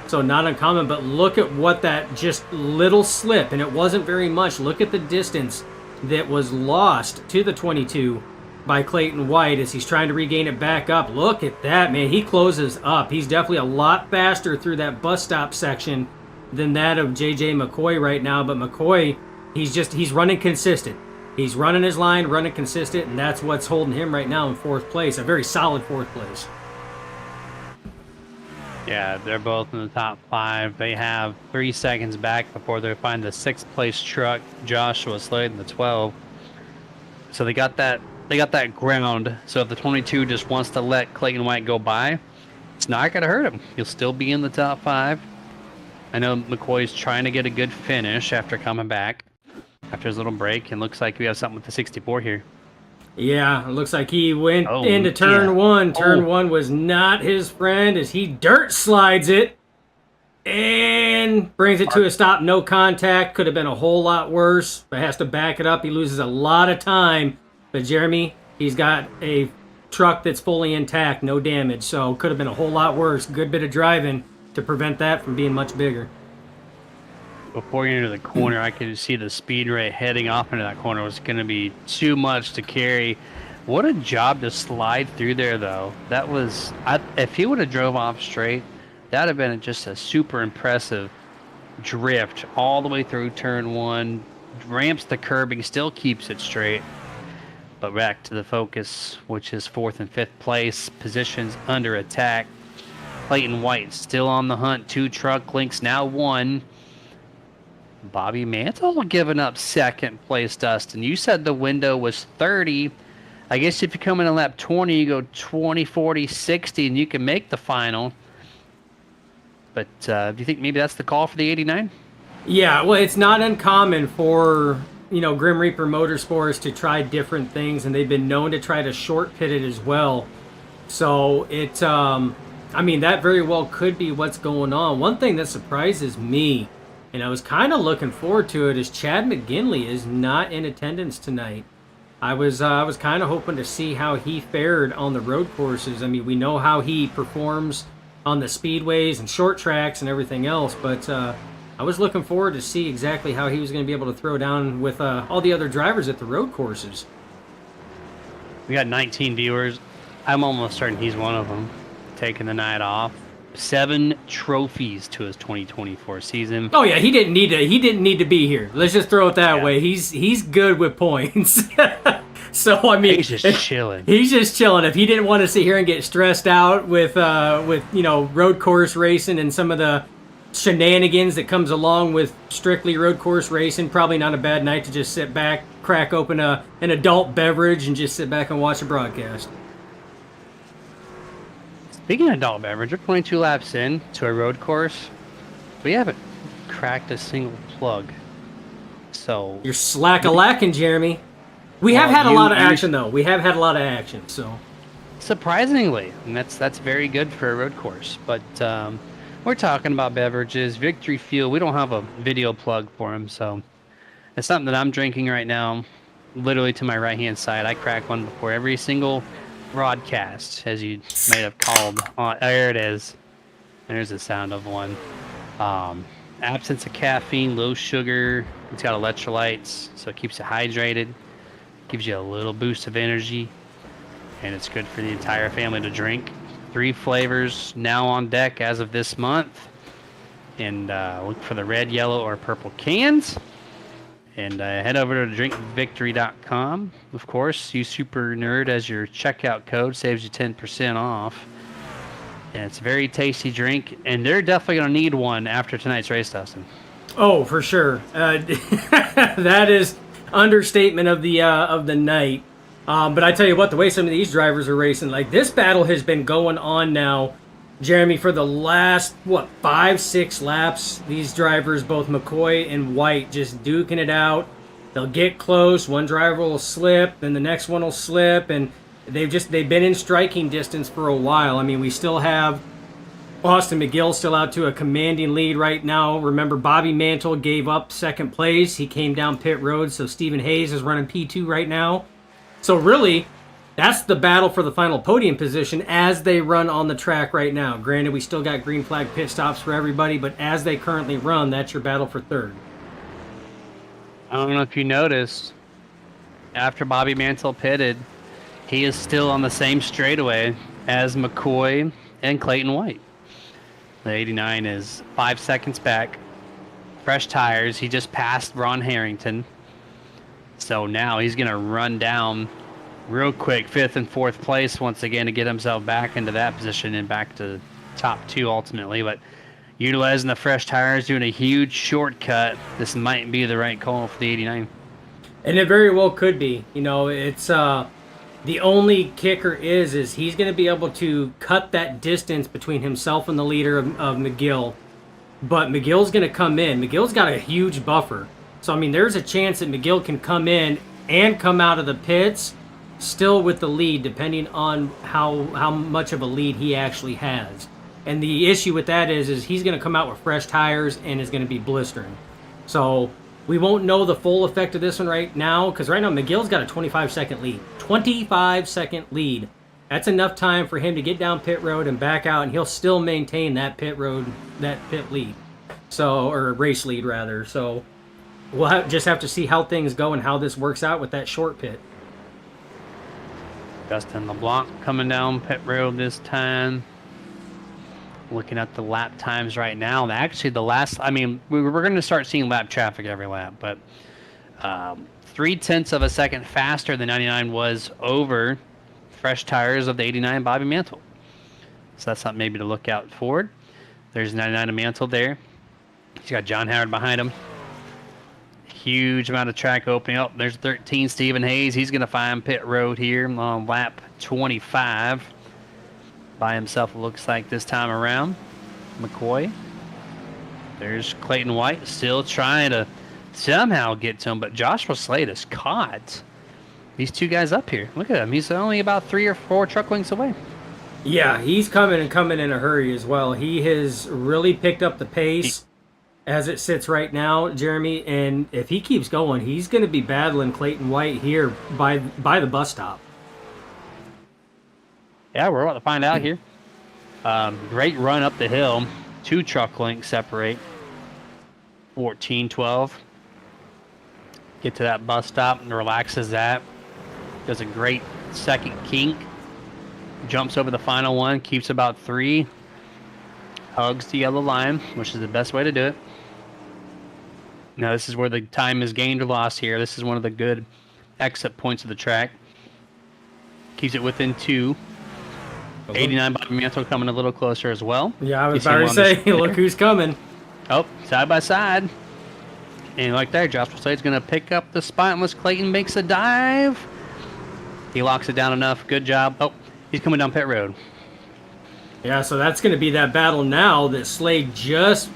So not uncommon, but look at what that just little slip, and it wasn't very much. Look at the distance that was lost to the 22 by Clayton White as he's trying to regain it back up. Look at that, man. He closes up. He's definitely a lot faster through that bus stop section than that of J.J. McCoy right now. But McCoy, he's running consistent. He's running his line, running consistent, and that's what's holding him right now in 4th place. A very solid 4th place. Yeah, they're both in the top 5. They have 3 seconds back before they find the 6th place truck. Joshua Slade in the 12. So they got that ground. So if the 22 just wants to let Clayton White go by, it's not going to hurt him. He'll still be in the top 5. I know McCoy's trying to get a good finish after coming back after his little break, and looks like we have something with the 64 here. Yeah, it looks like he went into turn 1. Turn 1 was not his friend as he dirt slides it and brings it to a stop. No contact. Could have been a whole lot worse, but has to back it up. He loses a lot of time. But Jeremy, he's got a truck that's fully intact, no damage. So could have been a whole lot worse. Good bit of driving to prevent that from being much bigger. Before you enter the corner, I could see the speed rate heading off into that corner was going to be too much to carry. What a job to slide through there, though. That was, if he would have drove off straight, that would have been just a super impressive drift all the way through turn 1. Ramps the curbing, still keeps it straight. But back to the focus, which is 4th and 5th place. Positions under attack. Clayton White still on the hunt. 2 truck links, now 1. Bobby Mantle giving up 2nd place, Dustin. You said the window was 30. I guess if you come in a lap 20, you go 20, 40, 60, and you can make the final. But do you think maybe that's the call for the 89? Yeah, well, it's not uncommon for, Grim Reaper Motorsports to try different things, and they've been known to try to short pit it as well. So that very well could be what's going on. One thing that surprises me, and I was kind of looking forward to it, is Chad McGinley is not in attendance tonight. I was kind of hoping to see how he fared on the road courses. I mean, we know how he performs on the speedways and short tracks and everything else, but I was looking forward to see exactly how he was going to be able to throw down with all the other drivers at the road courses. We got 19 viewers. I'm almost certain he's one of them, taking the night off. 7 trophies to his 2024 season. Oh yeah, he didn't need to be here. Let's just throw it that way. He's good with points. So I mean, he's just chilling. He's just chilling. If he didn't want to sit here and get stressed out with road course racing and some of the shenanigans that comes along with strictly road course racing, probably not a bad night to just sit back, crack open an adult beverage, and just sit back and watch a broadcast. Speaking of adult beverage, we're 22 laps in to a road course. We haven't cracked a single plug. So you're slack-a-lacking, Jeremy. We have had a lot of action, though. We have had a lot of action, so surprisingly, and that's very good for a road course. But we're talking about beverages. Victory Fuel. We don't have a video plug for him, so it's something that I'm drinking right now. Literally to my right-hand side, I crack one before every single broadcast, as you may have called. There it is. There's the sound of one. Absence of caffeine, low sugar. It's got electrolytes, so it keeps you hydrated, gives you a little boost of energy, and it's good for the entire family to drink. 3 flavors now on deck as of this month, and look for the red, yellow, or purple cans. And head over to drinkvictory.com. Of course, use Super Nerd as your checkout code. Saves you 10% off. And it's a very tasty drink. And they're definitely going to need one after tonight's race, Dustin. Oh, for sure. That is understatement of the night. But I tell you what, the way some of these drivers are racing, like this battle has been going on now, Jeremy, for the last, 5-6 laps. These drivers, both McCoy and White, just duking it out. They'll get close. One driver will slip, then the next one will slip, and they've been in striking distance for a while. I mean, we still have Austin McGill still out to a commanding lead right now. Remember, Bobby Mantle gave up second place. He came down pit road, so Stephen Hayes is running P2 right now. So really, that's the battle for the final podium position as they run on the track right now. Granted, we still got green flag pit stops for everybody, but as they currently run, that's your battle for third. I don't know if you noticed, after Bobby Mantle pitted, he is still on the same straightaway as McCoy and Clayton White. The 89 is 5 seconds back. Fresh tires. He just passed Ron Harrington. So now he's going to run down real quick, 5th and 4th place once again to get himself back into that position and back to top 2 ultimately. But utilizing the fresh tires, doing a huge shortcut, this might be the right call for the 89. And it very well could be. You know, it's the only kicker is he's going to be able to cut that distance between himself and the leader of McGill. But McGill's going to come in. McGill's got a huge buffer. So, I mean, there's a chance that McGill can come in and come out of the pits still with the lead, depending on how much of a lead he actually has. And the issue with that is he's going to come out with fresh tires and is going to be blistering. So we won't know the full effect of this one right now, because right now McGill's got a 25-second lead. 25-second lead. That's enough time for him to get down pit road and back out, and he'll still maintain that pit lead. So, or race lead rather. So we'll just have to see how things go and how this works out with that short pit. Justin LeBlanc coming down pit road this time. Looking at the lap times right now. Actually, we're going to start seeing lap traffic every lap, but 0.3 of a second faster than 99 was over fresh tires of the 89 Bobby Mantle. So that's something maybe to look out for. There's 99 of Mantle there. He's got John Howard behind him. Huge amount of track opening up. There's 13, Stephen Hayes. He's going to find pit road here on lap 25. By himself, it looks like this time around. McCoy. There's Clayton White still trying to somehow get to him, but Joshua Slade is caught. These two guys up here. Look at him. He's only about 3 or 4 truck lengths away. Yeah, he's coming in a hurry as well. He has really picked up the pace. as it sits right now, Jeremy. And if he keeps going, he's going to be battling Clayton White here by the bus stop. Yeah, we're about to find out here. Great run up the hill. 2 truck lengths separate. 14-12. Get to that bus stop and relaxes that. Does a great second kink. Jumps over the final one. Keeps about 3. Hugs the yellow line, which is the best way to do it. Now this is where the time is gained or lost here. This is one of the good exit points of the track. Keeps it within 2. 89 Bobby Mantle coming a little closer as well. Yeah, I was about to say, look who's coming. Oh, side by side. And like there, Joshua Slade's going to pick up the spot unless Clayton makes a dive. He locks it down enough. Good job. Oh, he's coming down pit road. Yeah, so that's going to be that battle now that Slade just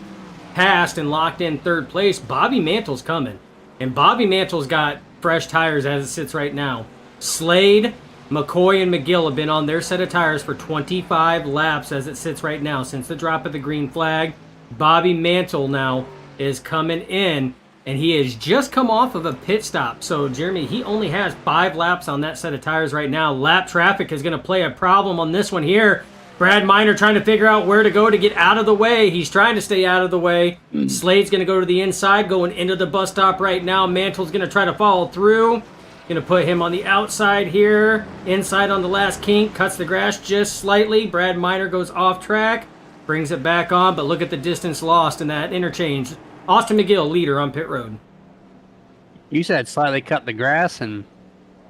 passed and locked in 3rd place. Bobby Mantle's coming. And Bobby Mantle's got fresh tires as it sits right now. Slade, McCoy, and McGill have been on their set of tires for 25 laps as it sits right now since the drop of the green flag. Bobby Mantle now is coming in, and he has just come off of a pit stop. So, Jeremy, he only has 5 laps on that set of tires right now. Lap traffic is going to play a problem on this one here. Brad Miner trying to figure out where to go to get out of the way. He's trying to stay out of the way. Slade's going to go to the inside, going into the bus stop right now. Mantle's going to try to follow through. Going to put him on the outside here. Inside on the last kink. Cuts the grass just slightly. Brad Miner goes off track. Brings it back on, but look at the distance lost in that interchange. Austin McGill, leader on pit road. You said slightly cut the grass, and,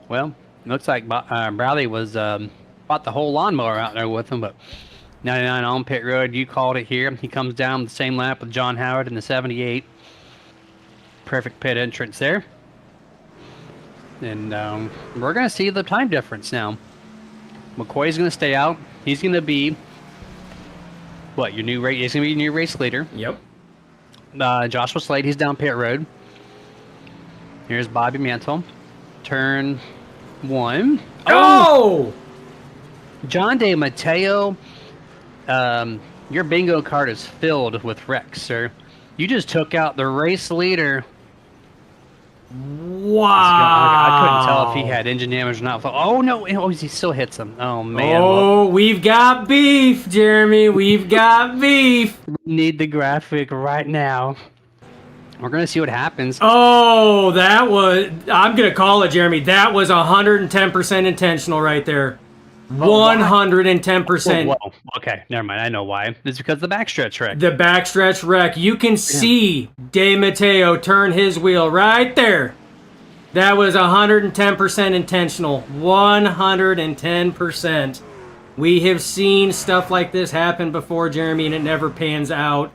well, looks like Bradley was bought the whole lawnmower out there with him, but 99 on pit road, you called it here. He comes down the same lap with John Howard in the 78. Perfect pit entrance there. And we're going to see the time difference now. McCoy's going to stay out. He's going to be, what, your new race? He's going to be your new race leader. Yep. Joshua Slade, he's down pit road. Here's Bobby Mantle. Turn 1. Oh! John De Matteo, your bingo card is filled with wrecks, sir. You just took out the race leader. Wow. I couldn't tell if he had engine damage or not. Oh, no. Oh, he still hits him. Oh, man. Oh, we've got beef, Jeremy. We've got beef. We need the graphic right now. We're going to see what happens. Oh, that was... I'm going to call it, Jeremy. That was 110% intentional right there. 110%. Whoa. Okay, never mind. I know why. It's because of the backstretch wreck. The backstretch wreck. You can see De Matteo turn his wheel right there. That was 110% intentional. 110%. We have seen stuff like this happen before, Jeremy, and it never pans out.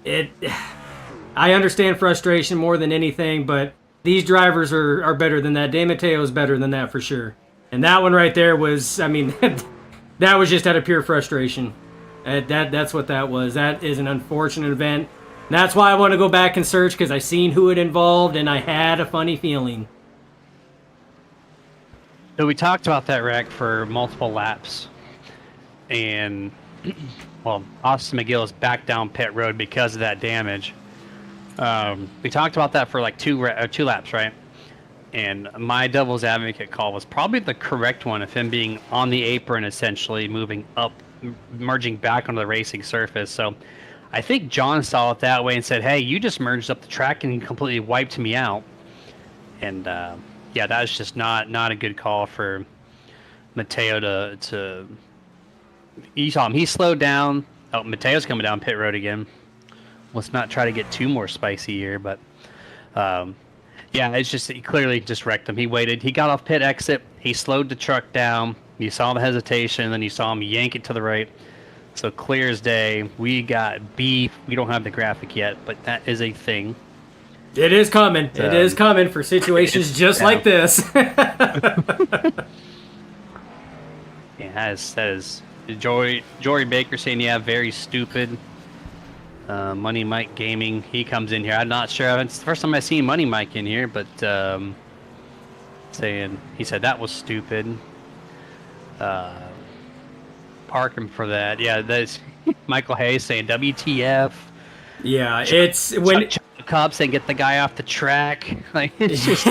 I understand frustration more than anything, but these drivers are better than that. De Matteo is better than that for sure. And that one right there was, I mean, that was just out of pure frustration. That's what that was. That is an unfortunate event. That's why I want to go back and search, because I seen who it involved, and I had a funny feeling. So we talked about that wreck for multiple laps. And, well, Austin McGill is back down pit road because of that damage. We talked about that for like two laps, right? And my devil's advocate call was probably the correct one of him being on the apron, essentially moving up, merging back onto the racing surface. So I think John saw it that way and said, hey, you just merged up the track and completely wiped me out. And yeah, that was just not a good call for Matteo to you saw him. He slowed down. Oh, Matteo's coming down pit road again. Let's not try to get too more spicy here, but yeah, it's just he clearly just wrecked him. He waited. He got off pit exit. He slowed the truck down. You saw the hesitation, and then you saw him yank it to the right. So clear as day. We got beef. We don't have the graphic yet, but that is a thing. It is coming. It is coming for situations just like this. Yeah, that is Jory Baker saying, yeah, very stupid. Money Mike Gaming, he comes in here. I'm not sure. It's the first time I've seen Money Mike in here, but saying, he said that was stupid. Park him for that. Yeah, that's Michael Hayes saying WTF. Yeah, it's when cups and get the guy off the track. Like it's just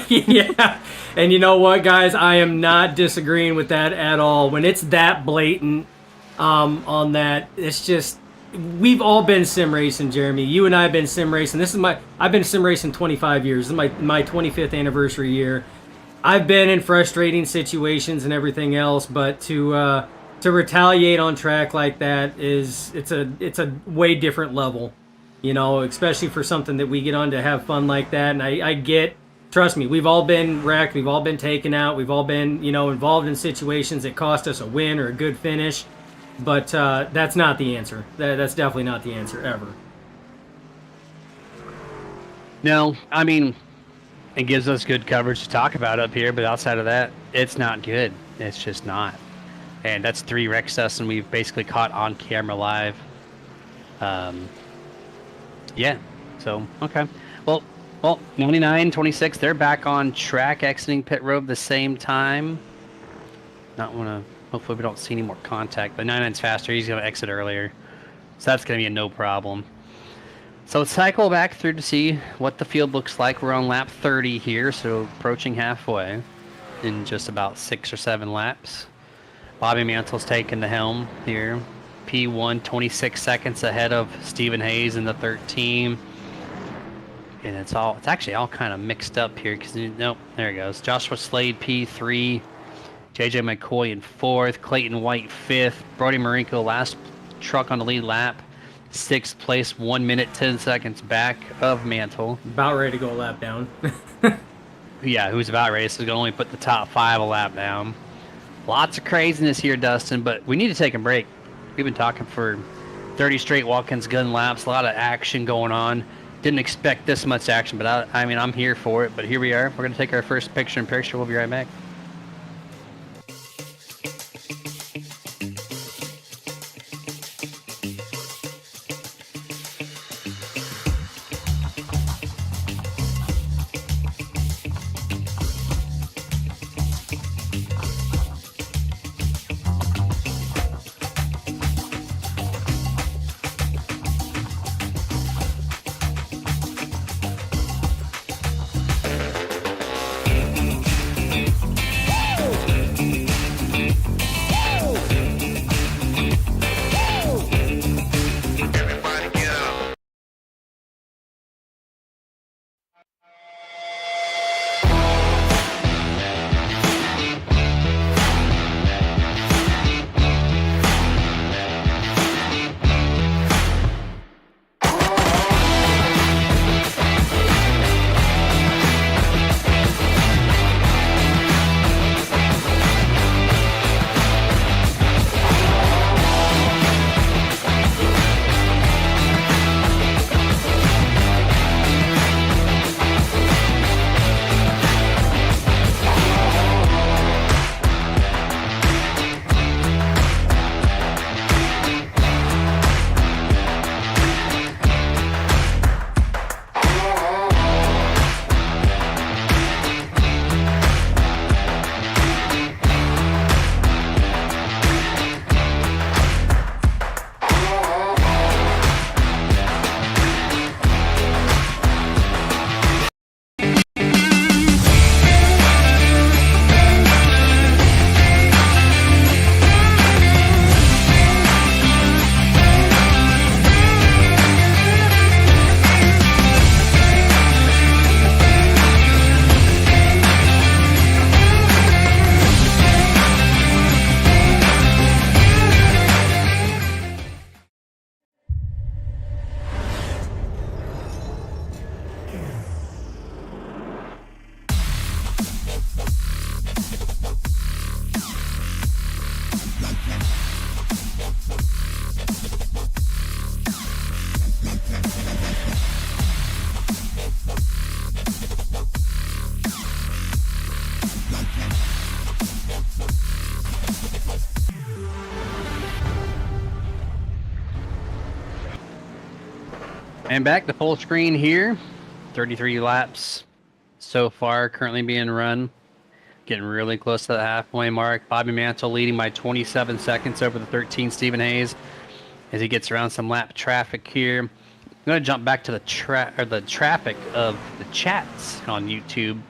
yeah. And you know what, guys? I am not disagreeing with that at all. When it's that blatant on that, it's just we've all been sim racing, Jeremy. You and I have been sim racing. I've been sim racing 25 years. This is my 25th anniversary year. I've been in frustrating situations and everything else, but to retaliate on track like that it's a way different level, you know, especially for something that we get on to have fun like that. And I get, trust me, we've all been wrecked, we've all been taken out, we've all been, you know, involved in situations that cost us a win or a good finish, but that's not the answer. That's definitely not the answer ever. no. I mean, it gives us good coverage to talk about up here, but outside of that, it's not good. It's just not. And that's 3 wrecks us, and we've basically caught on camera live. Yeah. So okay. Well, 99-26. They're back on track, exiting pit road the same time. Not want to. Hopefully, we don't see any more contact. But 99's faster. He's going to exit earlier, so that's going to be a no problem. So let's cycle back through to see what the field looks like. We're on lap 30 here, so approaching halfway in just about 6 or 7 laps. Bobby Mantle's taking the helm here. P1, 26 seconds ahead of Stephen Hayes in the 13. And it's actually all kind of mixed up here because, nope, there it goes. Joshua Slade, P3. JJ McCoy in 4th. Clayton White, 5th. Brody Marinko, last truck on the lead lap. 6th place, 1 minute, 10 seconds back of Mantle. About ready to go a lap down. Yeah, who's about ready. So he's going to only put the top 5 a lap down. Lots of craziness here, Dustin, but we need to take a break. We've been talking for 30 straight Watkins Glen laps, a lot of action going on. Didn't expect this much action, but I mean, I'm here for it. But here we are. We're going to take our first picture-in-picture. We'll be right back. And back to full screen here. 33 laps so far currently being run. Getting really close to the halfway mark. Bobby Mantle leading by 27 seconds over the 13 Stephen Hayes as he gets around some lap traffic here. going to jump back to the traffic of the chats on YouTube.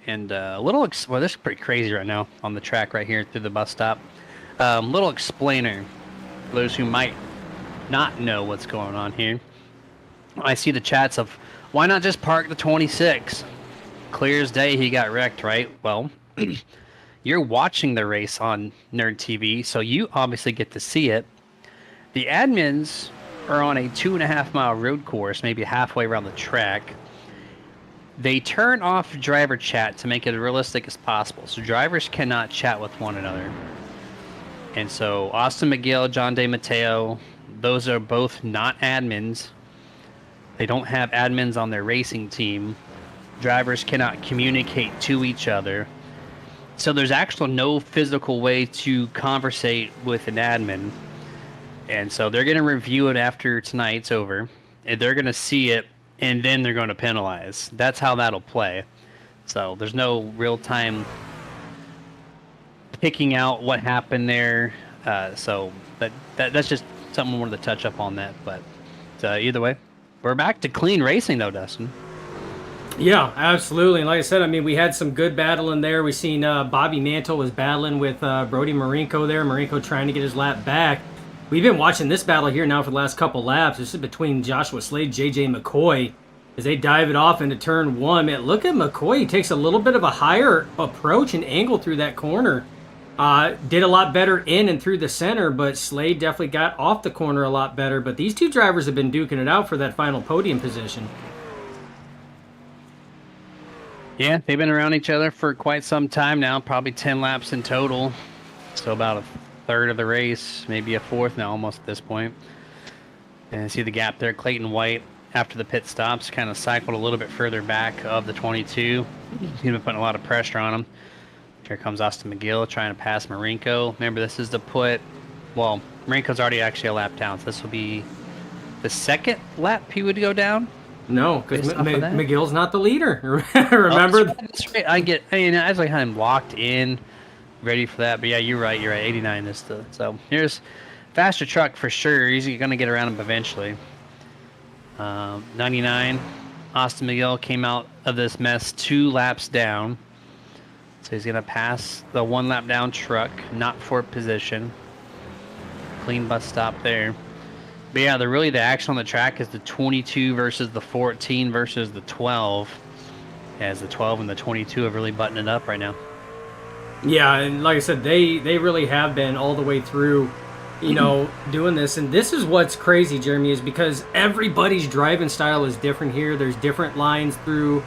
And a little, well, this is pretty crazy right now on the track right here through the bus stop. Little explainer for those who might not know what's going on here. I see the chats of, why not just park the 26? Clear as day, he got wrecked, right? Well, you're watching the race on Nerd TV, so you obviously get to see it. The admins are on a 2.5-mile road course, maybe halfway around the track. They turn off driver chat to make it as realistic as possible, so drivers cannot chat with one another. And so Austin McGill, John DeMatteo, those are both not admins. They don't have admins on their racing team. Drivers cannot communicate to each other. So there's actually no physical way to conversate with an admin. And so they're going to review it after tonight's over. And they're going to see it, and then they're going to penalize. That's how that'll play. So there's no real-time picking out what happened there. So that's just something I wanted to touch up on that. But either way, we're back to clean racing, though, Dustin. Yeah, absolutely. And like I said, I mean, we had some good battle in there. We seen Bobby Mantle was battling with Brody Marinko there. Marinko trying to get his lap back. We've been watching this battle here now for the last couple laps. This is between Joshua Slade, JJ McCoy, as they dive it off into turn one. Man, look at McCoy. He takes a little bit of a higher approach and angle through that corner. Did a lot better in and through the center, but Slade definitely got off the corner a lot better. But these two drivers have been duking it out for that final podium position. Yeah, they've been around each other for quite some time now, probably 10 laps in total. So about a third of the race, maybe a fourth now almost at this point. And see the gap there. Clayton White, after the pit stops, kind of cycled a little bit further back of the 22. He's been putting a lot of pressure on him. Here comes Austin McGill trying to pass Marinko. Remember, this is to put, well, Marinko's already actually a lap down, so this will be the second lap he would go down. No, because McGill's not the leader. Remember? That's right. I mean, I was like had him locked in, ready for that. But yeah, you're right. 89 is the, so here's faster truck for sure. He's going to get around him eventually. 99, Austin McGill came out of this mess 2 laps down. So he's going to pass the 1 lap down truck, not for position. Clean bus stop there. But yeah, the action on the track is the 22 versus the 14 versus the 12. As the 12 and the 22 have really buttoned it up right now. Yeah, and like I said, they really have been all the way through, you know, doing this. And this is what's crazy, Jeremy, is because everybody's driving style is different here. There's different lines through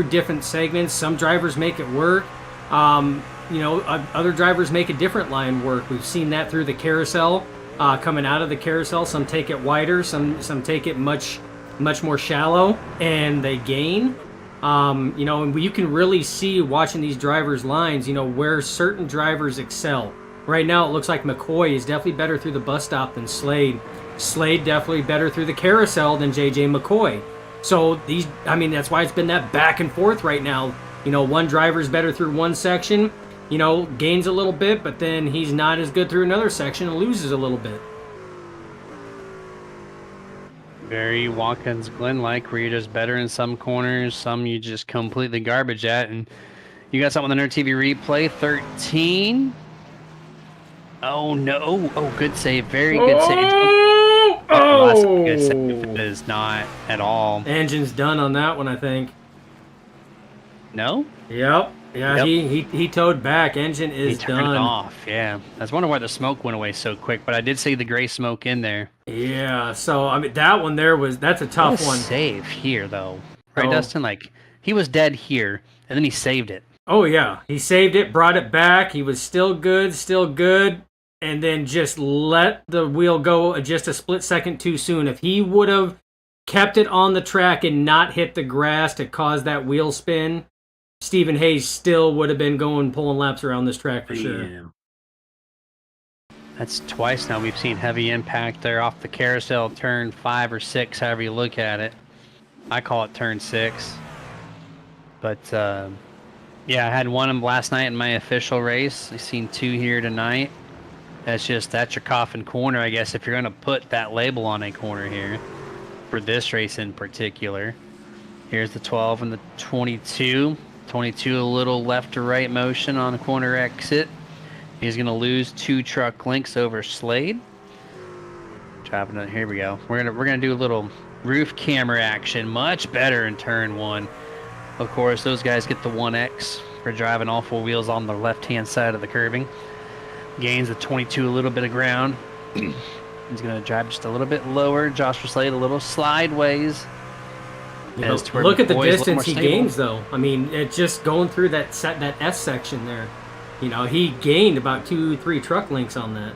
different segments. Some drivers make it work. You know, other drivers make a different line work. We've seen that through the carousel. Coming out of the carousel, some take it wider, some take it much more shallow, and they gain. You know, and you can really see watching these drivers' lines, you know, where certain drivers excel. Right now, it looks like McCoy is definitely better through the bus stop than Slade. Slade definitely better through the carousel than JJ McCoy. So these, I mean, that's why it's been that back and forth right now. You know, one driver's better through one section, you know, gains a little bit, but then he's not as good through another section and loses a little bit. Very Watkins Glen-like, where you're just better in some corners, some you just completely garbage at. And you got something on the Nerd TV replay, 13. Oh, no. Oh, good save. Very good save. That's a good save. It is not at all. Engine's done on that one, I think. No? Yep. Yeah, yep. He towed back. Engine is done. He turned it off, yeah. I was wondering why the smoke went away so quick, but I did see the gray smoke in there. Yeah, so, I mean, that one there that's a tough one. Save here, though. Right, Dustin? Like, he was dead here, and then he saved it. Oh, yeah. He saved it, brought it back. He was still good, and then just let the wheel go just a split second too soon. If he would have kept it on the track and not hit the grass to cause that wheel spin, Stephen Hayes still would have been pulling laps around this track for sure. Yeah. That's twice now we've seen heavy impact there off the carousel, turn 5 or 6, however you look at it. I call it turn 6. But, yeah, I had one last night in my official race. I've seen 2 here tonight. That's your coffin corner, I guess, if you're going to put that label on a corner here. for this race in particular. Here's the 12 and the 22. 22 a little left to right motion on the corner exit. He's going to lose 2 truck lengths over Slade. Driving it. Here we go. We're gonna do a little roof camera action. Much better in turn 1. Of course, those guys get the 1X for driving all 4 wheels on the left-hand side of the curbing. Gains the 22 a little bit of ground. He's gonna drive just a little bit lower. Joshua Slade a little sideways. Look at the distance he gains, though. I mean, it's just going through that S section there. You know, he gained about 2-3 truck lengths on that.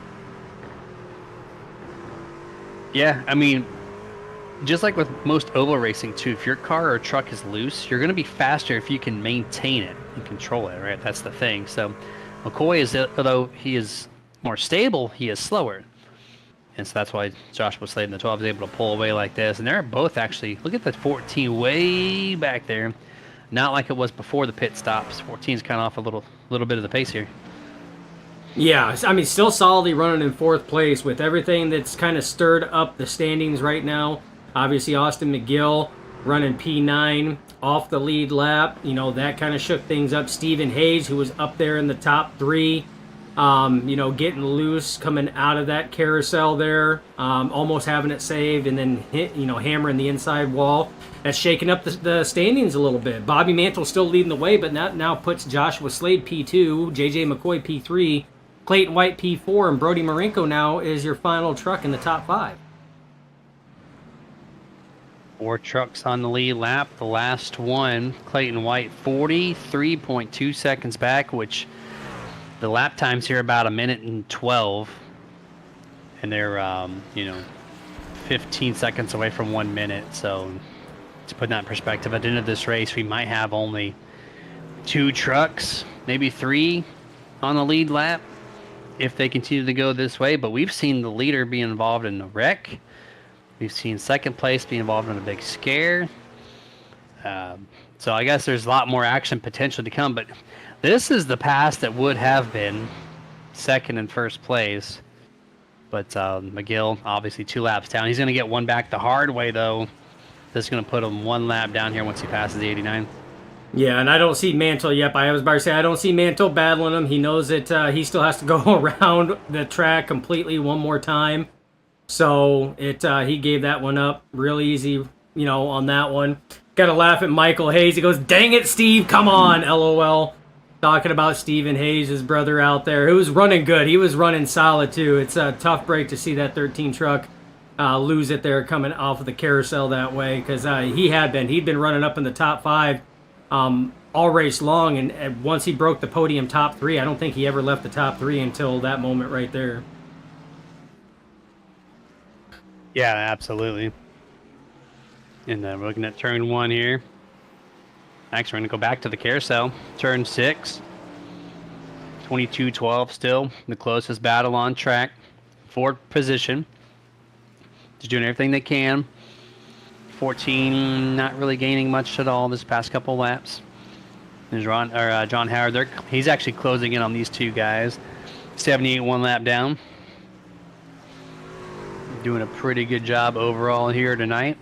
Yeah, I mean, just like with most oval racing too, if your car or truck is loose, you're going to be faster if you can maintain it and control it, right? That's the thing. So McCoy is, although he is more stable, he is slower. And so that's why Joshua Slade in the 12 is able to pull away like this. And they're both actually, look at the 14 way back there. Not like it was before the pit stops. 14's kind of off a little bit of the pace here. Yeah, I mean, still solidly running in 4th place with everything that's kind of stirred up the standings right now. Obviously, Austin McGill running P9 off the lead lap. You know, that kind of shook things up. Stephen Hayes, who was up there in the top 3, you know, getting loose, coming out of that carousel there, almost having it saved, and then hammering the inside wall. That's shaking up the standings a little bit. Bobby Mantle still leading the way, but that now puts Joshua Slade P2, JJ McCoy P3, Clayton White P4, and Brody Marenko now is your final truck in the top 5. 4 trucks on the lead lap. The last one, Clayton White, 43.2 seconds back, which the lap times here about 1:12, and they're 15 seconds away from 1 minute. So to put that in perspective, at the end of this race, we might have only 2 trucks, maybe 3 on the lead lap if they continue to go this way. But we've seen the leader be involved in a wreck. We've seen second place be involved in a big scare. So I guess there's a lot more action potential to come. But this is the pass that would have been second and first place. But McGill, obviously 2 laps down. He's going to get one back the hard way, though. This is going to put him 1 lap down here once he passes the 89. Yeah, and I don't see Mantle yet. I was about to say, I don't see Mantle battling him. He knows that he still has to go around the track completely one more time. So he gave that one up real easy, on that one. Got to laugh at Michael Hayes. He goes, "Dang it, Steve, come on," LOL. Talking about Stephen Hayes, his brother out there, who was running good. He was running solid, too. It's a tough break to see that 13 truck lose it there coming off of the carousel that way, because he'd been running up in the top 5 all race long, and once he broke the podium top 3, I don't think he ever left the top 3 until that moment right there. Yeah, absolutely. And then we're looking at turn 1 here. Actually, we're going to go back to the carousel. Turn 6. 22-12 still. The closest battle on track. 4th position. Just doing everything they can. 14 not really gaining much at all this past couple laps. There's John Howard. He's actually closing in on these 2 guys. 78 1 lap down. Doing a pretty good job overall here tonight.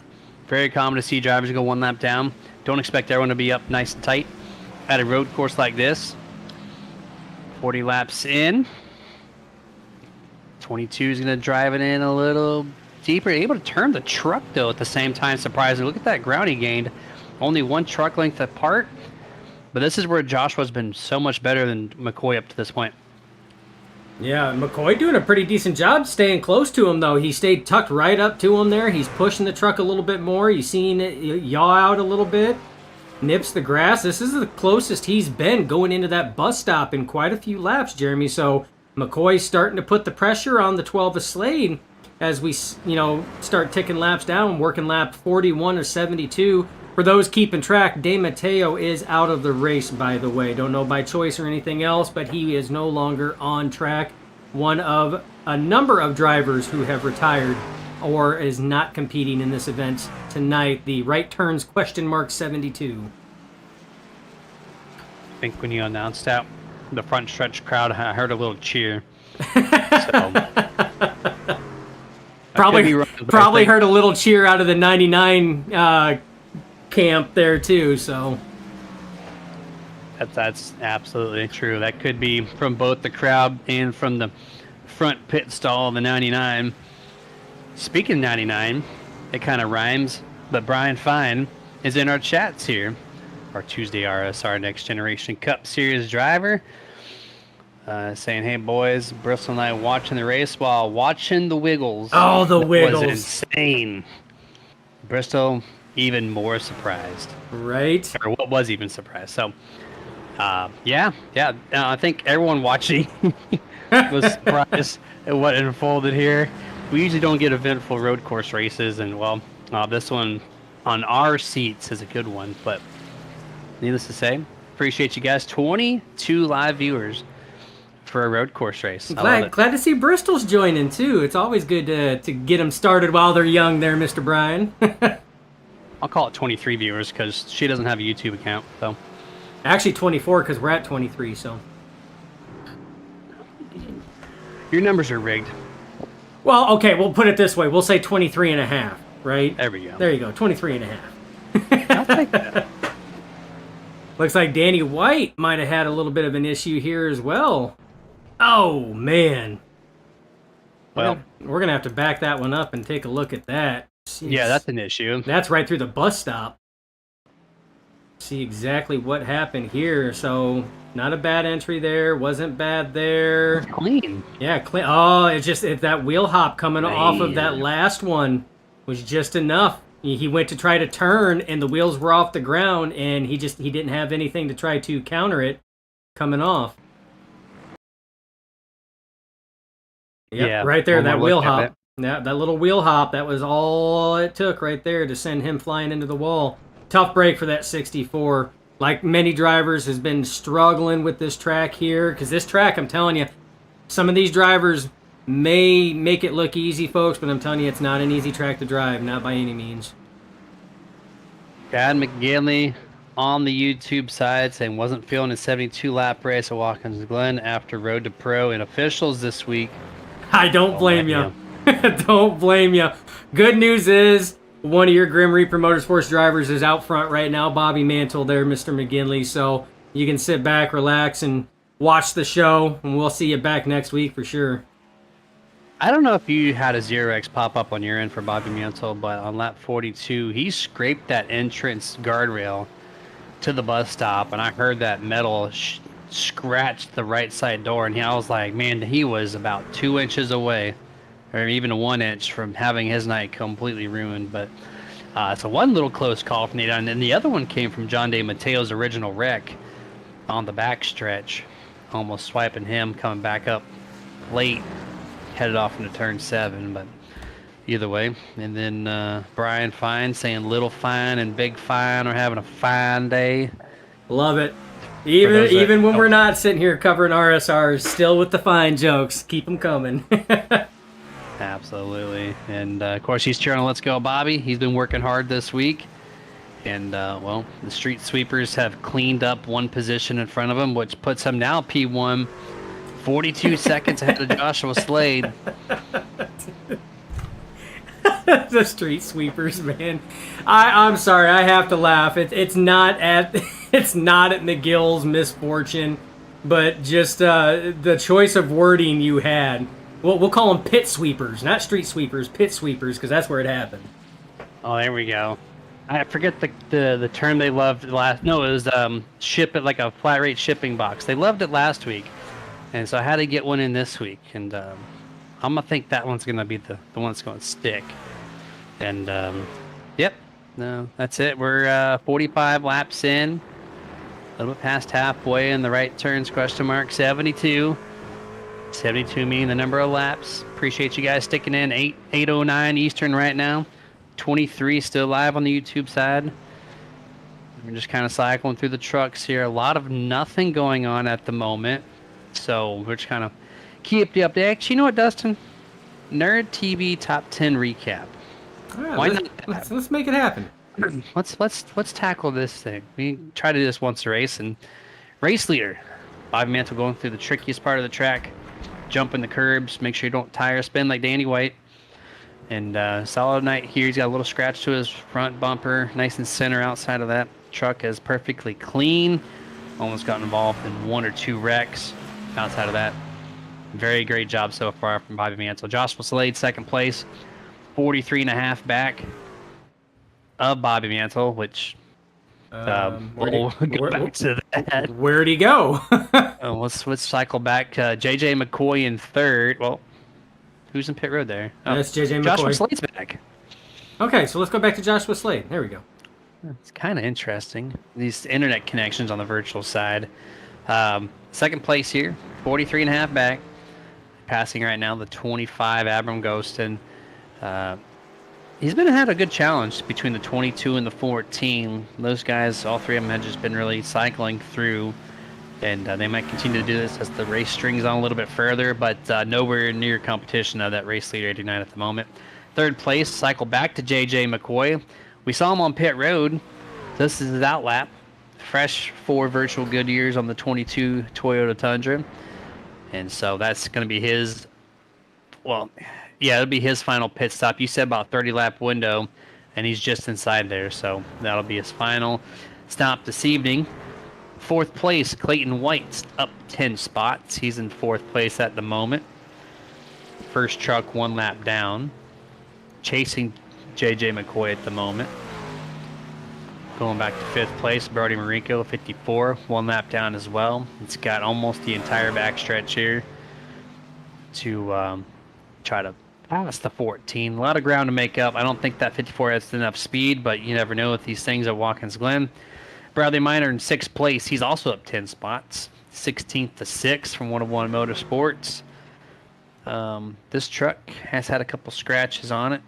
Very common to see drivers go 1 lap down. Don't expect everyone to be up nice and tight at a road course like this. 40 laps in. 22 is going to drive it in a little deeper. Able to turn the truck, though, at the same time, surprisingly. Look at that ground he gained. Only 1 truck length apart. But this is where Joshua's been so much better than McCoy up to this point. Yeah, McCoy doing a pretty decent job staying close to him, though. He stayed tucked right up to him there. He's pushing the truck a little bit more. You've seen it yaw out a little bit. Nips the grass. This is the closest he's been going into that bus stop in quite a few laps, Jeremy. So McCoy's starting to put the pressure on the 12 of Slade as we, start ticking laps down, working lap 41 or 72. For those keeping track, De Matteo is out of the race, by the way. Don't know by choice or anything else, but he is no longer on track. One of a number of drivers who have retired or is not competing in this event tonight. The right turns ? 72. I think when you announced that, the front stretch crowd, I heard a little cheer. So, Probably heard a little cheer out of the 99 camp there too. So that's absolutely true. That could be from both the crowd and from the front pit stall of the 99. Speaking of 99, it kind of rhymes, but Brian Fine is in our chats here. Our Tuesday RSR Next Generation Cup Series driver. Saying, hey boys, Bristol and I watching the race while watching the Wiggles. Oh, the Wiggles. That was insane. Bristol even more surprised. Right. Or what was even surprised. So, yeah. I think everyone watching was surprised at what unfolded here. We usually don't get eventful road course races, and well, this one on our seats is a good one. But needless to say, appreciate you guys. 22 live viewers for a road course race. Glad to see Bristol's joining too. It's always good to get them started while they're young there, Mr. Brian. I'll call it 23 viewers because she doesn't have a YouTube account. So actually 24 because we're at 23. So your numbers are rigged. Well, okay, we'll put it this way. We'll say 23 and a half, right? There we go. There you go, 23 and a half. I'll take that. Looks like Danny White might have had a little bit of an issue here as well. Oh, man. Well, we're going to have to back that one up and take a look at that. Jeez. Yeah, that's an issue. That's right through the bus stop. See exactly what happened here. So, not a bad entry there. Wasn't bad there. Clean. Yeah, clean. Oh, it's just that wheel hop coming off of that last one was just enough. He went to try to turn, and the wheels were off the ground, and he didn't have anything to try to counter it coming off. Yep, yeah, right there, that wheel hop. That little wheel hop, that was all it took right there to send him flying into the wall. Tough break for that 64. Like many drivers, has been struggling with this track here, because this track, I'm telling you, some of these drivers may make it look easy, folks, but I'm telling you, it's not an easy track to drive, not by any means. Chad McGinley on the YouTube side saying wasn't feeling a 72-lap race at Watkins Glen after Road to Pro and officials this week. I don't blame you. Don't blame you. Good news is one of your Grim Reaper Motorsports drivers is out front right now, Bobby Mantle there, Mr. McGinley, so you can sit back, relax, and watch the show, and we'll see you back next week for sure. I don't know if you had a 0x pop up on your end for Bobby Mantle, but on lap 42, he scraped that entrance guardrail to the bus stop, and I heard that metal scratched the right side door, and I was like, man, he was about 2 inches away, or even 1 inch from having his night completely ruined. But so one little close call from Nate, and then the other one came from John Day Mateo's original wreck on the back stretch, almost swiping him, coming back up late, headed off into turn 7, but either way. And then Brian Fine saying Little Fine and Big Fine are having a fine day. Love it. Even when we're not sitting here covering RSRs, still with the fine jokes. Keep them coming. Absolutely. And of course, he's cheering on Let's Go Bobby. He's been working hard this week. And well, the street sweepers have cleaned up one position in front of him, which puts him now P1, 42 seconds ahead of Joshua Slade. The street sweepers, man. I'm sorry, I have to laugh. It's not at McGill's misfortune, but just the choice of wording you had. We'll call them pit sweepers, not street sweepers, pit sweepers, because that's where it happened. Oh, there we go. I forget the term they loved last. No, it was ship it like a flat rate shipping box. They loved it last week, and so I had to get one in this week. And I'm gonna think that one's gonna be the one that's gonna stick. And yep, no, that's it. We're 45 laps in, a little bit past halfway in the right turns. Question mark 72. 72 meaning the number of laps. Appreciate you guys sticking in. 8:09 Eastern right now. 23 still live on the YouTube side. We're just kind of cycling through the trucks here. A lot of nothing going on at the moment, so we're just kind of keep you updated. Actually, you know what, Dustin? Nerd TV Top 10 recap. Right, Why not? Let's make it happen. Let's tackle this thing. We try to do this once a race, and race leader Bobby Mantle going through the trickiest part of the track, jumping the curbs, make sure you don't tire spin like Danny White. And solid night here. He's got a little scratch to his front bumper, nice and center outside of that. Truck is perfectly clean. Almost got involved in 1 or 2 wrecks outside of that. Very great job so far from Bobby Mansell. Joshua Slade, second place, 43.5 back of Bobby Mansell, which we'll go back to that. Where'd he go? Let's cycle back. JJ McCoy in third. Well, who's in pit road there? Oh, That's JJ McCoy. Joshua Slade's back. Okay, so let's go back to Joshua Slade. There we go. It's kind of interesting. These internet connections on the virtual side. Second place here, 43.5 back. Passing right now the 25 Abram Ghostin. He's had a good challenge between the 22 and the 14. Those guys, all three of them, have just been really cycling through, and they might continue to do this as the race strings on a little bit further, but nowhere near competition of that race leader 89 at the moment. Third place, cycle back to JJ McCoy. We saw him on pit road. This is his outlap. Fresh 4 virtual good years on the 22 Toyota Tundra. And so that's going to be his, well, yeah, it'll be his final pit stop. You said about 30-lap window, and he's just inside there. So that'll be his final stop this evening. Fourth place, Clayton White's up 10 spots. He's in fourth place at the moment. First truck 1 lap down. Chasing JJ McCoy at the moment. Going back to fifth place, Brody Marinko, 54, 1 lap down as well. It's got almost the entire backstretch here to try to pass the 14. A lot of ground to make up. I don't think that 54 has enough speed, but you never know with these things at Watkins Glen. Bradley Miner in sixth place. He's also up 10 spots. 16th to 6th from 101 Motorsports. This truck has had a couple scratches on it.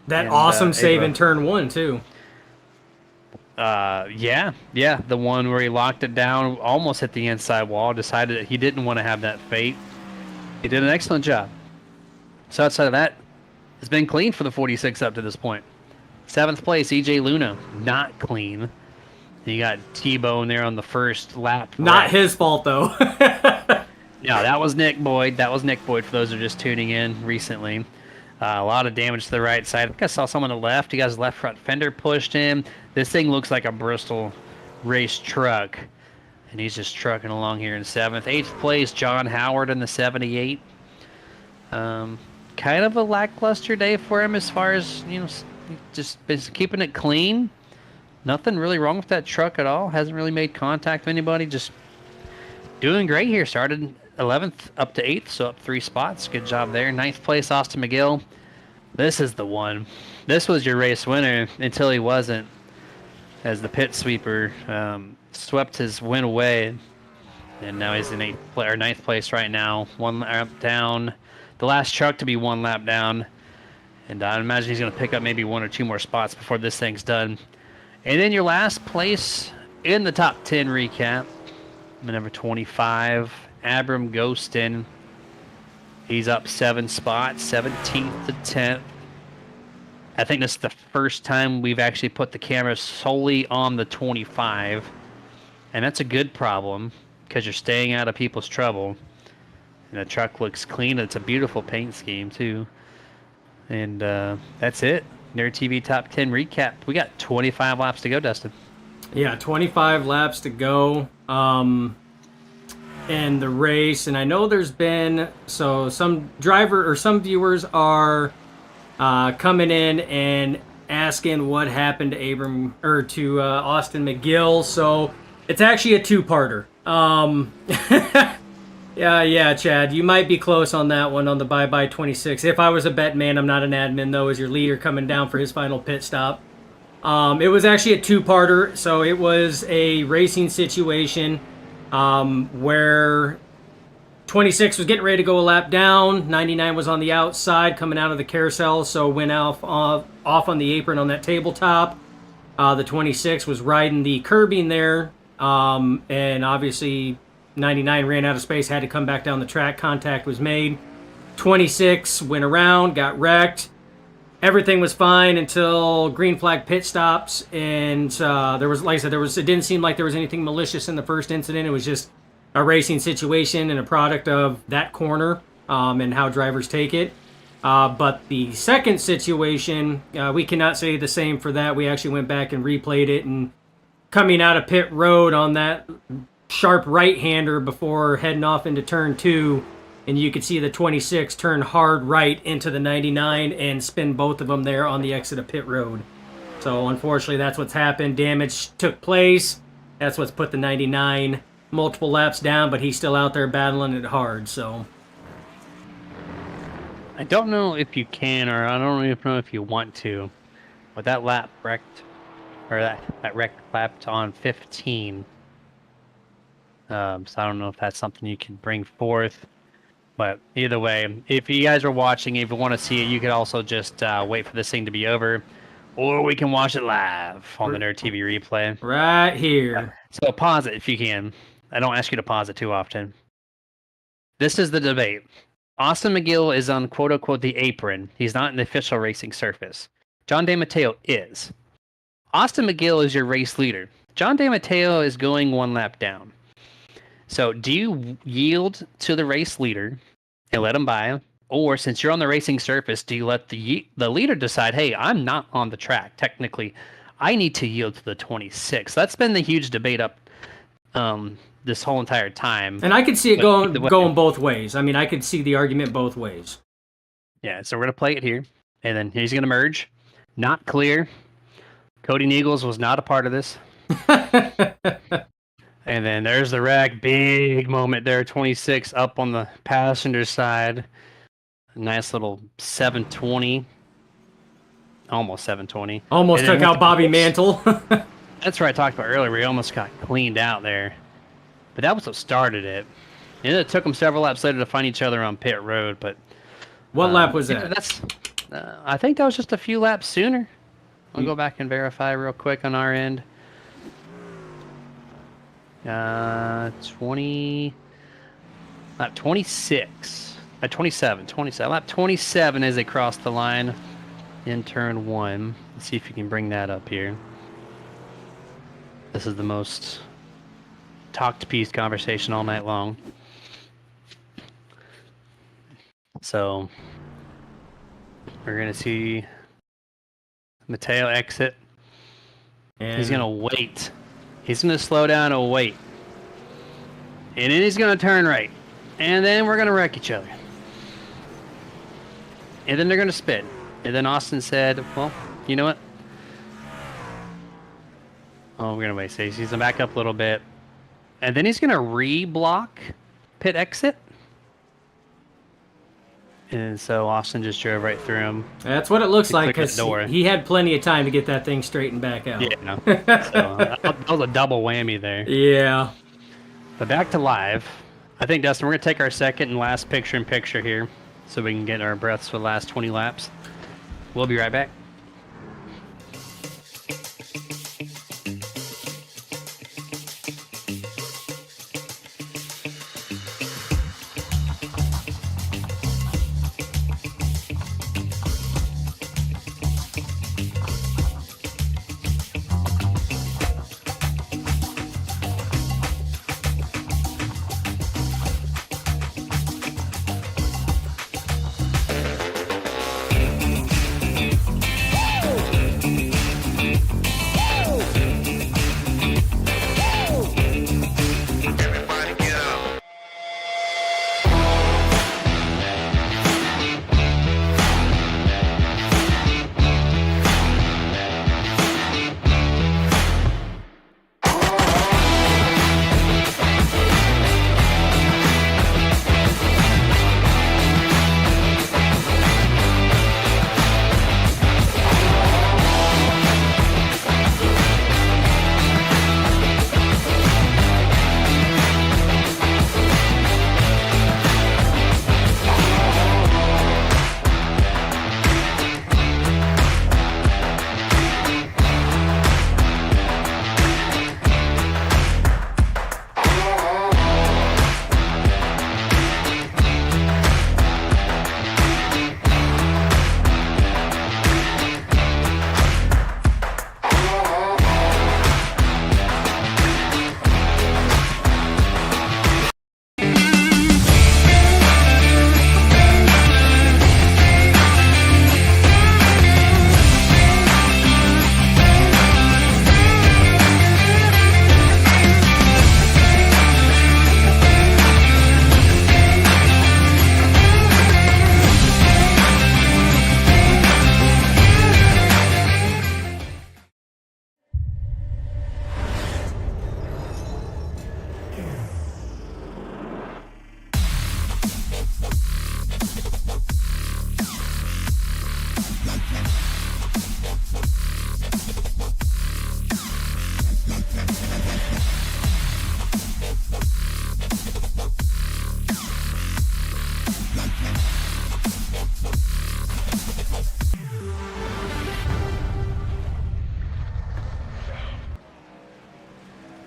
That awesome save in turn 1, too. Yeah, the one where he locked it down, almost hit the inside wall, decided that he didn't want to have that fate. He did an excellent job. So outside of that, it's been clean for the 46 up to this point. 7th place, EJ Luna, not clean. You got T-Bone there on the first lap. Not his fault, though. No, that was Nick Boyd. That was Nick Boyd for those who are just tuning in recently. A lot of damage to the right side. I think I saw someone on the left. He got his left front fender pushed in. This thing looks like a Bristol race truck. And he's just trucking along here in 7th. 8th place, John Howard in the 78. Kind of a lackluster day for him as far as, just been keeping it clean. Nothing really wrong with that truck at all. Hasn't really made contact with anybody. Just doing great here. Started 11th up to 8th, so up 3 spots. Good job there. 9th place, Austin McGill. This is the one. This was your race winner until he wasn't, as the pit sweeper swept his win away. And now he's in 9th place right now. 1 lap down. The last truck to be 1 lap down. And I imagine he's going to pick up maybe 1 or 2 more spots before this thing's done. And then your last place in the top 10 recap, number 25, Abram Ghostin. He's up 7 spots, 17th to 10th. I think this is the first time we've actually put the camera solely on the 25. And that's a good problem because you're staying out of people's trouble. And the truck looks clean. It's a beautiful paint scheme, too. And that's it. Nerd TV Top 10 recap. We got 25 laps to go, Dustin. Yeah, 25 laps to go. And the race, and I know there's been, so some viewers are coming in and asking what happened to Austin McGill. So it's actually a 2-parter. Yeah, Chad, you might be close on that one on the bye-bye 26. If I was a bet man, I'm not an admin, though, as your leader coming down for his final pit stop. It was actually a 2-parter, so it was a racing situation where 26 was getting ready to go a lap down, 99 was on the outside coming out of the carousel, so went off on the apron on that tabletop. The 26 was riding the curbing there, and obviously 99 ran out of space, had to come back down the track. Contact was made. 26 went around, got wrecked. Everything was fine until green flag pit stops, and there was, like I said, it didn't seem like there was anything malicious in the first incident. It was just a racing situation and a product of that corner and how drivers take it. But the second situation, we cannot say the same for that. We actually went back and replayed it, and coming out of pit road on that sharp right-hander before heading off into turn 2, and you could see the 26 turn hard right into the 99 and spin both of them there on the exit of pit road. So unfortunately, that's what's happened. Damage took place. That's what's put the 99 multiple laps down, but he's still out there battling it hard. So I don't know if you can, or I don't even know if you want to, but that lap wrecked, or that wreck lapped on 15. So I don't know if that's something you can bring forth. But either way, if you guys are watching, if you want to see it, you could also just wait for this thing to be over, or we can watch it live on the Nerd TV replay. Right here. So pause it if you can. I don't ask you to pause it too often. This is the debate. Austin McGill is on quote-unquote the apron. He's not in the official racing surface. John DeMatteo is. Austin McGill is your race leader. John DeMatteo is going one lap down. So do you yield to the race leader and let him by? Or since you're on the racing surface, do you let the leader decide, hey, I'm not on the track. Technically, I need to yield to the 26. That's been the huge debate up this whole entire time. And I could see it going both ways. I mean, I could see the argument both ways. Yeah, so we're going to play it here. And then he's going to merge. Not clear. Cody Neagles was not a part of this. And then there's the wreck. Big moment there. 26 up on the passenger side. Nice little 720. Almost 720. Almost took out Bobby Mantle. That's what I talked about earlier. We almost got cleaned out there. But that was what started it. And it took them several laps later to find each other on pit road. But what lap was that? That's. I think that was just a few laps sooner. I'll go back and verify real quick on our end. 20. Lap 26. 27. Lap 27 as they cross the line in turn 1. Let's see if you can bring that up here. This is the most talked piece conversation all night long. So we're gonna see Mateo exit. And he's gonna wait. He's gonna slow down and wait. And then he's gonna turn right. And then we're gonna wreck each other. And then they're gonna spin. And then Austin said, well, you know what? Oh, we're gonna wait. So he's gonna back up a little bit. And then he's gonna re-block pit exit. And so Austin just drove right through him. That's what it looks like, because he had plenty of time to get that thing straightened back out. Yeah, no. So that was a double whammy there. Yeah. But back to live. I think, Dustin, we're going to take our second and last picture-in-picture here so we can get our breaths for the last 20 laps. We'll be right back.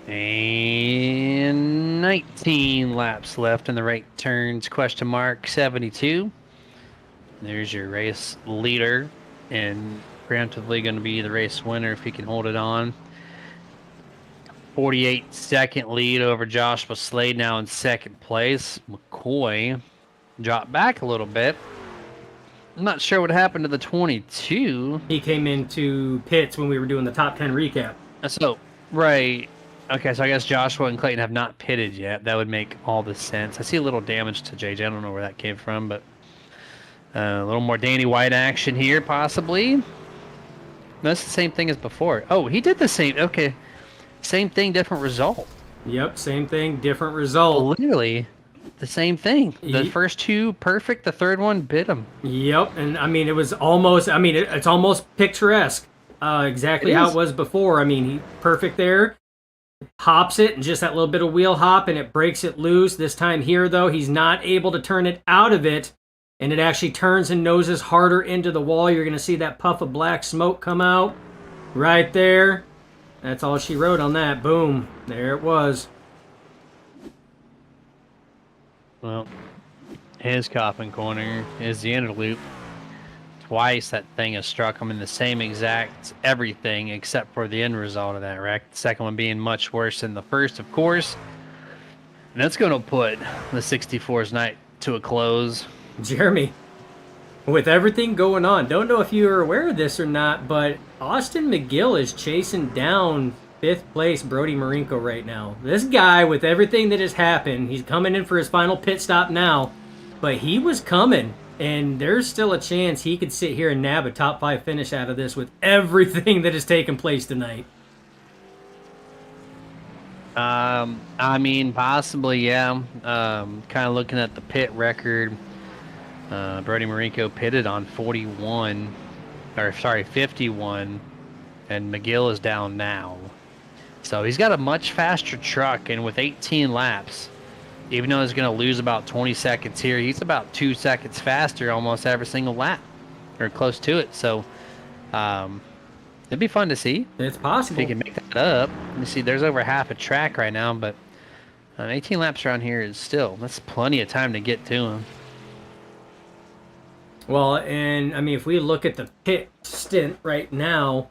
And 19 laps left in the right turns, question mark 72. There's your race leader, and preemptively going to be the race winner if he can hold it on. 48-second lead over Joshua Slade now in second place. McCoy dropped back a little bit. I'm not sure what happened to the 22. He came into pits when we were doing the top 10 recap. So, right. Okay, so I guess Joshua and Clayton have not pitted yet. That would make all the sense. I see a little damage to JJ. I don't know where that came from, but a little more Danny White action here, possibly. That's the same thing as before. Oh, he did the same. Okay. Same thing, different result. Yep, same thing, different result. Literally the same thing. The first two perfect, the third one bit him. Yep, and I mean, it was almost, I mean, it's almost picturesque. Exactly how it was before. I mean, he perfect there. Hops it, and just that little bit of wheel hop, and it breaks it loose. This time here, though, he's not able to turn it out of it, and it actually turns and noses harder into the wall. You're going to see that puff of black smoke come out right there. That's all she wrote on that. Boom. There it was. Well, his coffin corner is the inner loop. Twice that thing has struck him in the same exact everything except for the end result of that wreck. The second one being much worse than the first, of course. And that's going to put the 64's night to a close. Jeremy, with everything going on, don't know if you are aware of this or not, but Austin McGill is chasing down 5th place Brody Marinko right now. This guy, with everything that has happened, he's coming in for his final pit stop now, but he was coming, and there's still a chance he could sit here and nab a top 5 finish out of this with everything that has taken place tonight. I mean, possibly, yeah. Kind of looking at the pit record. Brody Marinko pitted on 51, or sorry, 51, and McGill is down now. So he's got a much faster truck, and with 18 laps, even though he's going to lose about 20 seconds here, he's about 2 seconds faster almost every single lap, or close to it. So it'd be fun to see. It's possible. If he can make that up. Let me see, there's over half a track right now, but 18 laps around here is still, that's plenty of time to get to him. Well, and I mean, if we look at the pit stint right now,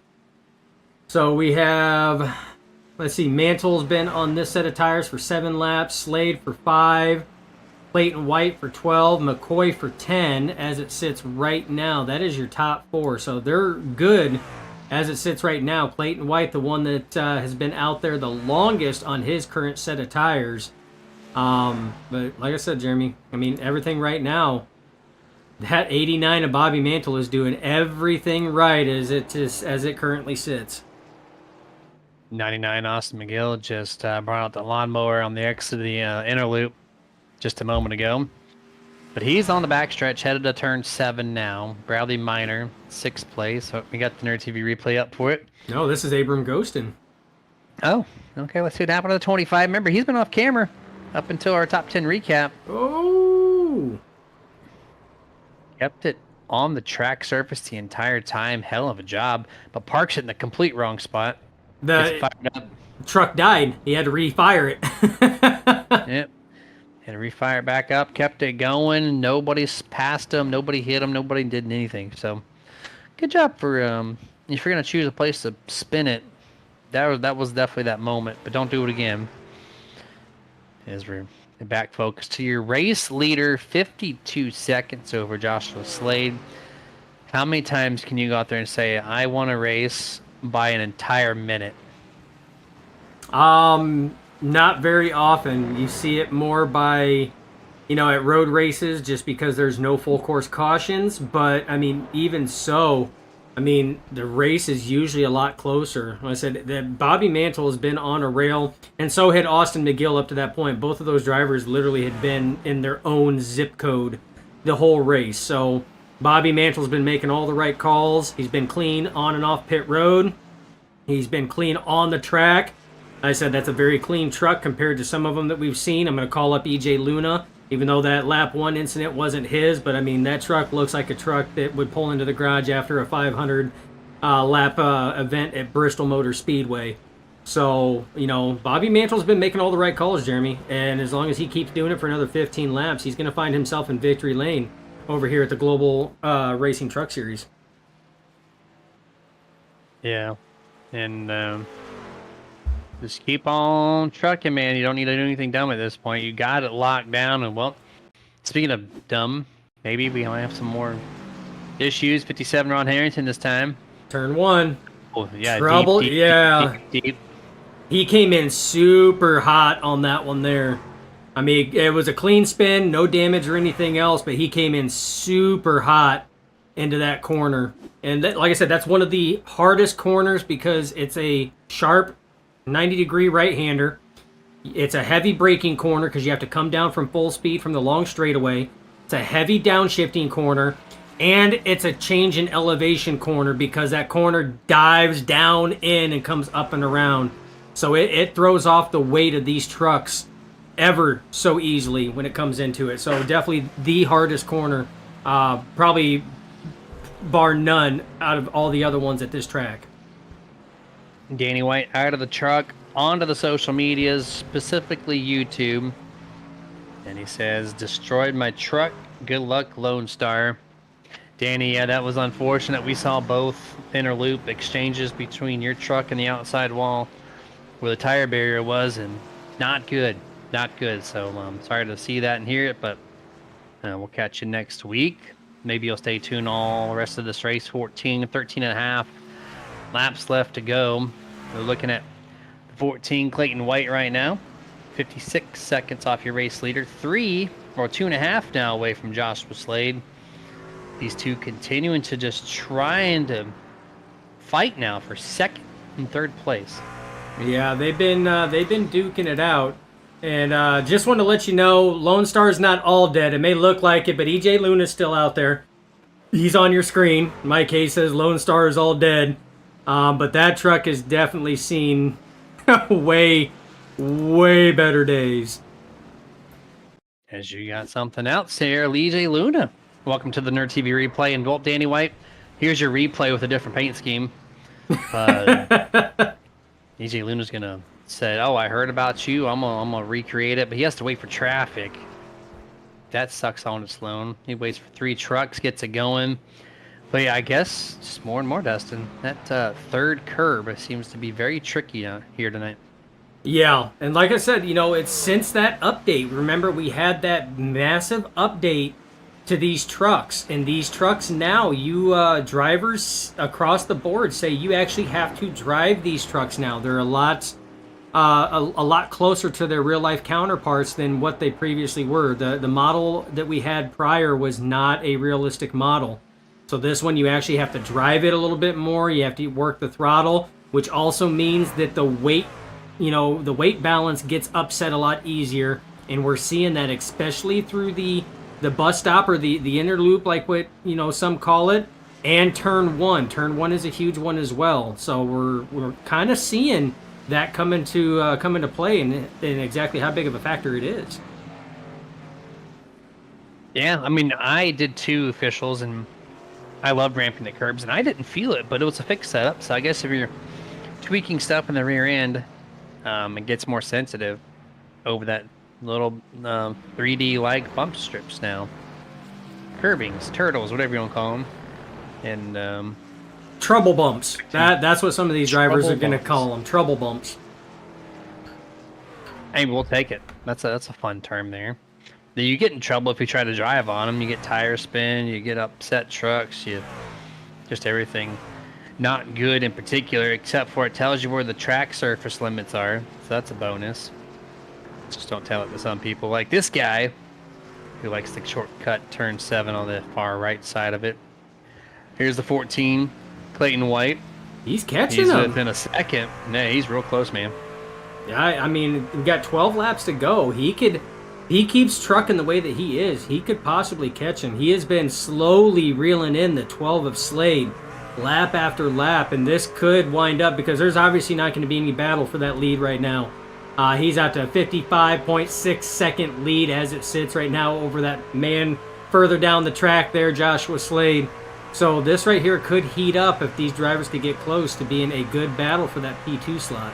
so we have, let's see, Mantle's been on this set of tires for 7 laps, Slade for 5, Clayton White for 12, McCoy for 10 as it sits right now. That is your top 4, so they're good as it sits right now. Clayton White, the one that has been out there the longest on his current set of tires. But like I said, Jeremy, I mean, everything right now, that 89 of Bobby Mantle is doing everything right as it currently sits. 99 Austin McGill just brought out the lawnmower on the exit of the inner loop just a moment ago. But he's on the backstretch, headed to turn 7 now. Bradley Minor, 6th place. So we got the Nerd TV replay up for it. No, this is Abram Ghostin. Oh, okay. Let's see what happened to the 25. Remember, he's been off camera up until our top 10 recap. Oh! Kept it on the track surface the entire time. Hell of a job. But parks it in the complete wrong spot. The truck died. He had to refire it. Yep. Had to refire it back up. Kept it going. Nobody's passed him. Nobody hit him. Nobody did anything. So, good job for if you're going to choose a place to spin it. That was definitely that moment. But don't do it again. As we're back focus to your race leader, 52 seconds over Joshua Slade. How many times can you go out there and say, I want to race by an entire minute? Not very often. You see it more by, at road races just because there's no full course cautions. But, I mean, even so, the race is usually a lot closer. Like I said, that Bobby Mantle has been on a rail, and so had Austin McGill up to that point. Both of those drivers literally had been in their own zip code the whole race. So Bobby Mantle's been making all the right calls. He's been clean on and off pit road. He's been clean on the track. Like I said, that's a very clean truck compared to some of them that we've seen. I'm going to call up EJ Luna, even though that lap 1 incident wasn't his. But, that truck looks like a truck that would pull into the garage after a 500 lap event at Bristol Motor Speedway. So, Bobby Mantle's been making all the right calls, Jeremy. And as long as he keeps doing it for another 15 laps, he's going to find himself in victory lane over here at the Global Racing Truck Series. Yeah. And just keep on trucking, man. You don't need to do anything dumb at this point. You got it locked down. And, well, speaking of dumb, maybe we might have some more issues. 57 Ron Harrington this time. Turn 1. Oh, yeah. Trouble. Deep. He came in super hot on that one there. I mean, it was a clean spin, no damage or anything else, but he came in super hot into that corner. And like I said, that's one of the hardest corners because it's a sharp 90-degree right-hander. It's a heavy braking corner because you have to come down from full speed from the long straightaway. It's a heavy downshifting corner. And it's a change in elevation corner because that corner dives down in and comes up and around. So it throws off the weight of these trucks ever so easily when it comes into it. So definitely the hardest corner, probably bar none out of all the other ones at this track. Danny White out of the truck, onto the social medias, specifically YouTube. And he says, destroyed my truck. Good luck, Lone Star. Danny, yeah, that was unfortunate. We saw both inner loop exchanges between your truck and the outside wall where the tire barrier was, and not good. Not good. So sorry to see that and hear it, but we'll catch you next week. Maybe you'll stay tuned all the rest of this race. 13 and a half laps left to go. We're looking at 14 Clayton White right now. 56 seconds off your race leader. 2.5 now away from Joshua Slade. These two continuing to just trying to fight now for second and third place. Yeah, they've been duking it out. And just want to let you know, Lone Star is not all dead. It may look like it, but EJ Luna's still out there. He's on your screen. My case says Lone Star is all dead. But that truck has definitely seen way, way better days. As you got something else here, EJ Luna. Welcome to the Nerd TV replay. And, well, Danny White, here's your replay with a different paint scheme. EJ Luna's going to say, oh, I heard about you. I'm gonna recreate it. But he has to wait for traffic. That sucks on its loan. He waits for 3 trucks, gets it going. But, yeah, I guess just more and more, Dustin. That third curb seems to be very tricky here tonight. Yeah, and like I said, it's since that update. Remember, we had that massive update to these trucks, and these trucks now, you drivers across the board say you actually have to drive these trucks now. They're a lot closer to their real life counterparts than what they previously were. The model that we had prior was not a realistic model. So this one, you actually have to drive it a little bit more. You have to work the throttle, which also means that the weight balance gets upset a lot easier. And we're seeing that especially through the bus stop or the inner loop, like what some call it, and turn 1. Turn 1 is a huge one as well. So we're kind of seeing that come into play and exactly how big of a factor it is. Yeah, I mean, I did 2 officials, and I love ramping the curbs, and I didn't feel it, but it was a fixed setup. So I guess if you're tweaking stuff in the rear end, it gets more sensitive over that little 3D-like bump strips now. Curbings, turtles, whatever you want to call them. And trouble bumps. That's what some of these drivers are going to call them. Trouble bumps. Hey, we'll take it. That's a fun term there. You get in trouble if you try to drive on them. You get tire spin, you get upset trucks, just everything not good in particular, except for it tells you where the track surface limits are. So that's a bonus. Just don't tell it to some people. Like this guy who likes the shortcut turn 7 on the far right side of it. Here's the 14, Clayton White. He's catching He's him. within a second. Nah, he's real close, man. Yeah, I mean, we've got 12 laps to go. He keeps trucking the way that he is. He could possibly catch him. He has been slowly reeling in the 12 of Slade, lap after lap, and this could wind up because there's obviously not going to be any battle for that lead right now. He's out to a 55.6 second lead as it sits right now over that man further down the track there, Joshua Slade. So this right here could heat up if these drivers could get close to being a good battle for that P2 slot.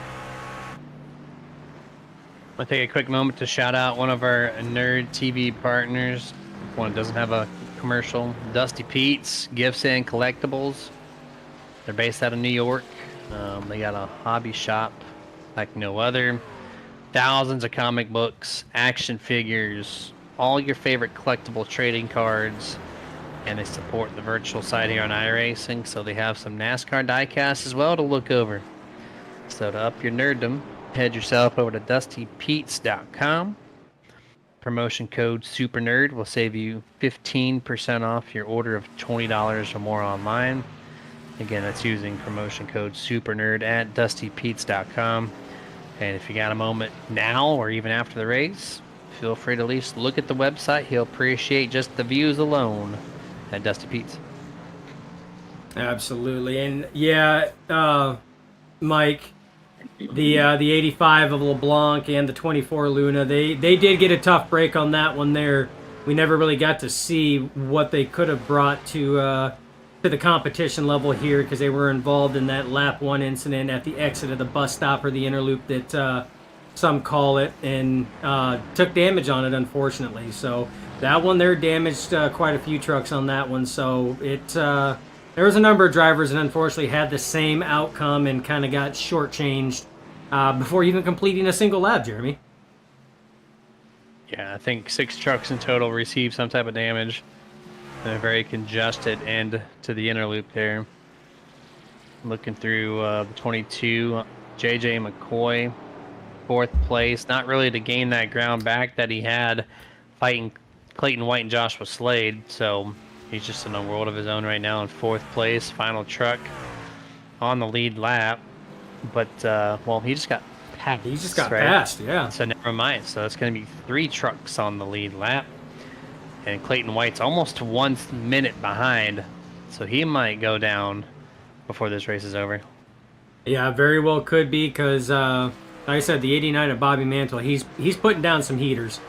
I'll take a quick moment to shout out one of our Nerd TV partners. One that doesn't have a commercial. Dusty Pete's Gifts and Collectibles. They're based out of New York. They got a hobby shop like no other. Thousands of comic books, action figures, all your favorite collectible trading cards. And they support the virtual side here on iRacing, so they have some NASCAR diecasts as well to look over. So to up your nerddom, head yourself over to dustypete's.com. Promotion code SUPERNERD will save you 15% off your order of $20 or more online. Again, that's using promotion code SUPERNERD at dustypete's.com. And if you got a moment now or even after the race, feel free to at least look at the website. He'll appreciate just the views alone at Dusty Pete's. Absolutely. And yeah, Mike, the 85 of LeBlanc and the 24 Luna, they did get a tough break on that one there. We never really got to see what they could have brought to the competition level here, because they were involved in that lap 1 incident at the exit of the bus stop, or the inner loop that some call it, and took damage on it, unfortunately. So that one there damaged quite a few trucks on that one. So there was a number of drivers that unfortunately had the same outcome and kind of got shortchanged before even completing a single lap, Jeremy. Yeah, I think 6 trucks in total received some type of damage. And a very congested end to the inner loop there. Looking through the 22, JJ McCoy, 4th place. Not really to gain that ground back that he had fighting Clayton White and Joshua Slade. So he's just in a world of his own right now in 4th place. Final truck on the lead lap. But, well, he just got passed. He just got right? passed, yeah. So never mind. So it's going to be 3 trucks on the lead lap. And Clayton White's almost 1 minute behind, so he might go down before this race is over. Yeah, very well could be, because, like I said, the 89 of Bobby Mantle, he's putting down some heaters.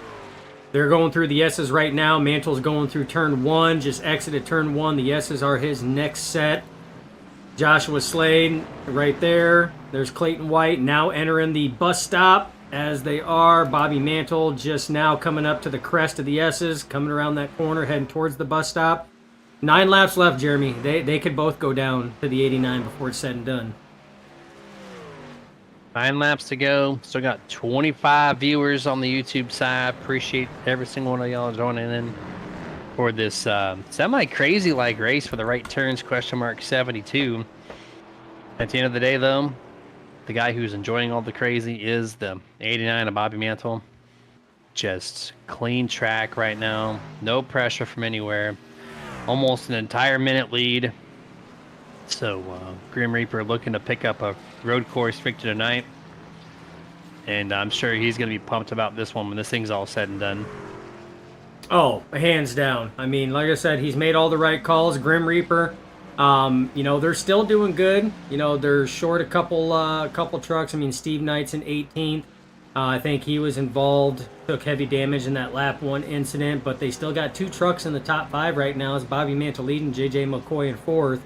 They're going through the S's right now. Mantle's going through turn 1, just exited turn 1. The S's are his next set. Joshua Slade right there. There's Clayton White now entering the bus stop. As they are, Bobby Mantle just now coming up to the crest of the S's, coming around that corner, heading towards the bus stop. 9 laps left, Jeremy. They could both go down to the 89 before it's said and done. 9 laps to go. Still got 25 viewers on the YouTube side. Appreciate every single one of y'all joining in for this semi-crazy like race for the right turns, !72. At the end of the day, though, the guy who's enjoying all the crazy is the 89 of Bobby Mantle. Just clean track right now. No pressure from anywhere. Almost an entire minute lead. So Grim Reaper looking to pick up a road course victory tonight. And I'm sure he's going to be pumped about this one when this thing's all said and done. Oh, hands down. I mean, like I said, he's made all the right calls. Grim Reaper, they're still doing good. They're short a couple trucks. I mean, Steve Knight's in 18th. I think he was involved, took heavy damage in that lap 1 incident, but they still got 2 trucks in the top 5 right now. It's Bobby Mantle leading, JJ McCoy in 4th.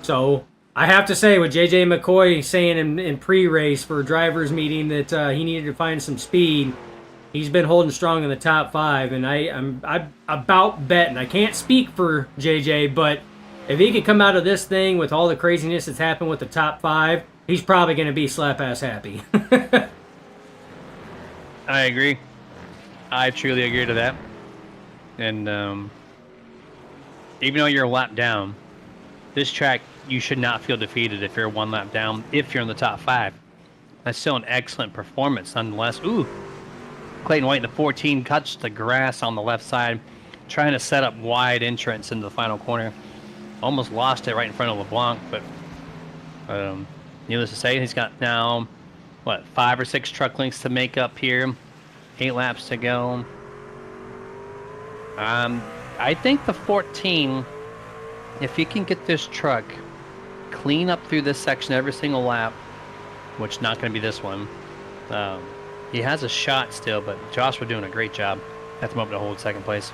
So I have to say, with JJ McCoy saying in pre-race for drivers meeting that he needed to find some speed, he's been holding strong in the top 5, and I'm about betting. I can't speak for JJ, but if he could come out of this thing with all the craziness that's happened with the top 5, he's probably going to be slap-ass happy. I agree. I truly agree to that. And even though you're a lap down, this track, you should not feel defeated if you're 1 lap down, if you're in the top 5. That's still an excellent performance nonetheless. Ooh, Clayton White in the 14 cuts the grass on the left side, trying to set up wide entrance into the final corner. Almost lost it right in front of LeBlanc, but needless to say, he's got now, 5 or 6 truck lengths to make up here. 8 laps to go. I think the 14, if he can get this truck clean up through this section every single lap, which not going to be this one, he has a shot still, but Joshua doing a great job at the moment to hold 2nd place.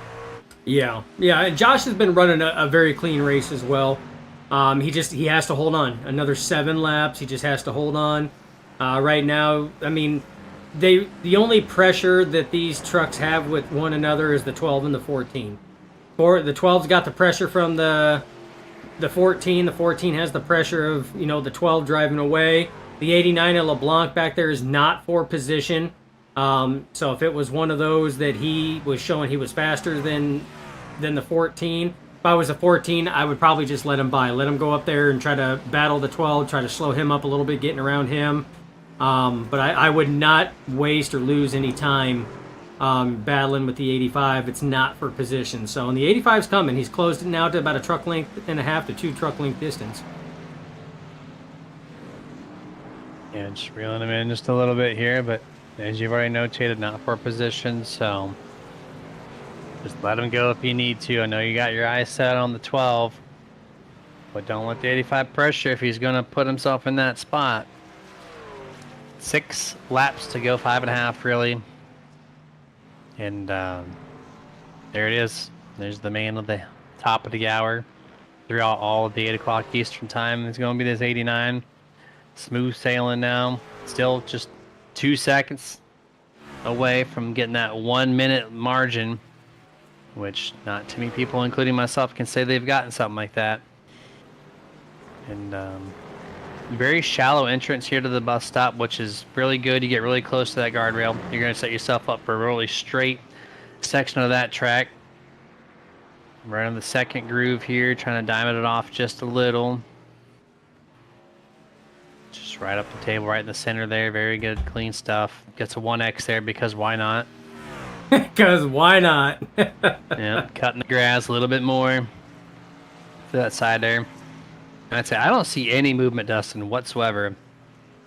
Yeah, and Josh has been running a very clean race as well. He has to hold on. Another 7 laps, he just has to hold on. Right now, I mean, the only pressure that these trucks have with one another is the 12 and the 14. The 12's got the pressure from the 14. The 14 has the pressure of the 12 driving away. The 89 at LeBlanc back there is not for position. So if it was one of those that he was showing he was faster than the 14, if I was a 14, I would probably just let him by. Let him go up there and try to battle the 12, try to slow him up a little bit, getting around him. But I would not waste or lose any time battling with the 85. It's not for position. So, and the 85's coming. He's closed it now to about a truck length and a half to 2 truck length distance. Yeah, just reeling him in just a little bit here, but as you've already notated, not for position, so just let him go if you need to. I know you got your eyes set on the 12, but don't let the 85 pressure if he's going to put himself in that spot. 6 laps to go, 5.5 really. And there it is. There's the man at the top of the hour. Throughout all of the 8 o'clock Eastern time, it's going to be this 89. Smooth sailing now. Still just 2 seconds away from getting that 1 minute margin, which not too many people, including myself, can say they've gotten something like that. And very shallow entrance here to the bus stop, which is really good. You get really close to that guardrail. You're going to set yourself up for a really straight section of that track. Right on the second groove here, trying to diamond it off just a little. Just right up the table, right in the center there. Very good, clean stuff. Gets a 1X there because why not? Because why not? Yeah, cutting the grass a little bit more to that side there. And I'd say I don't see any movement, Dustin, whatsoever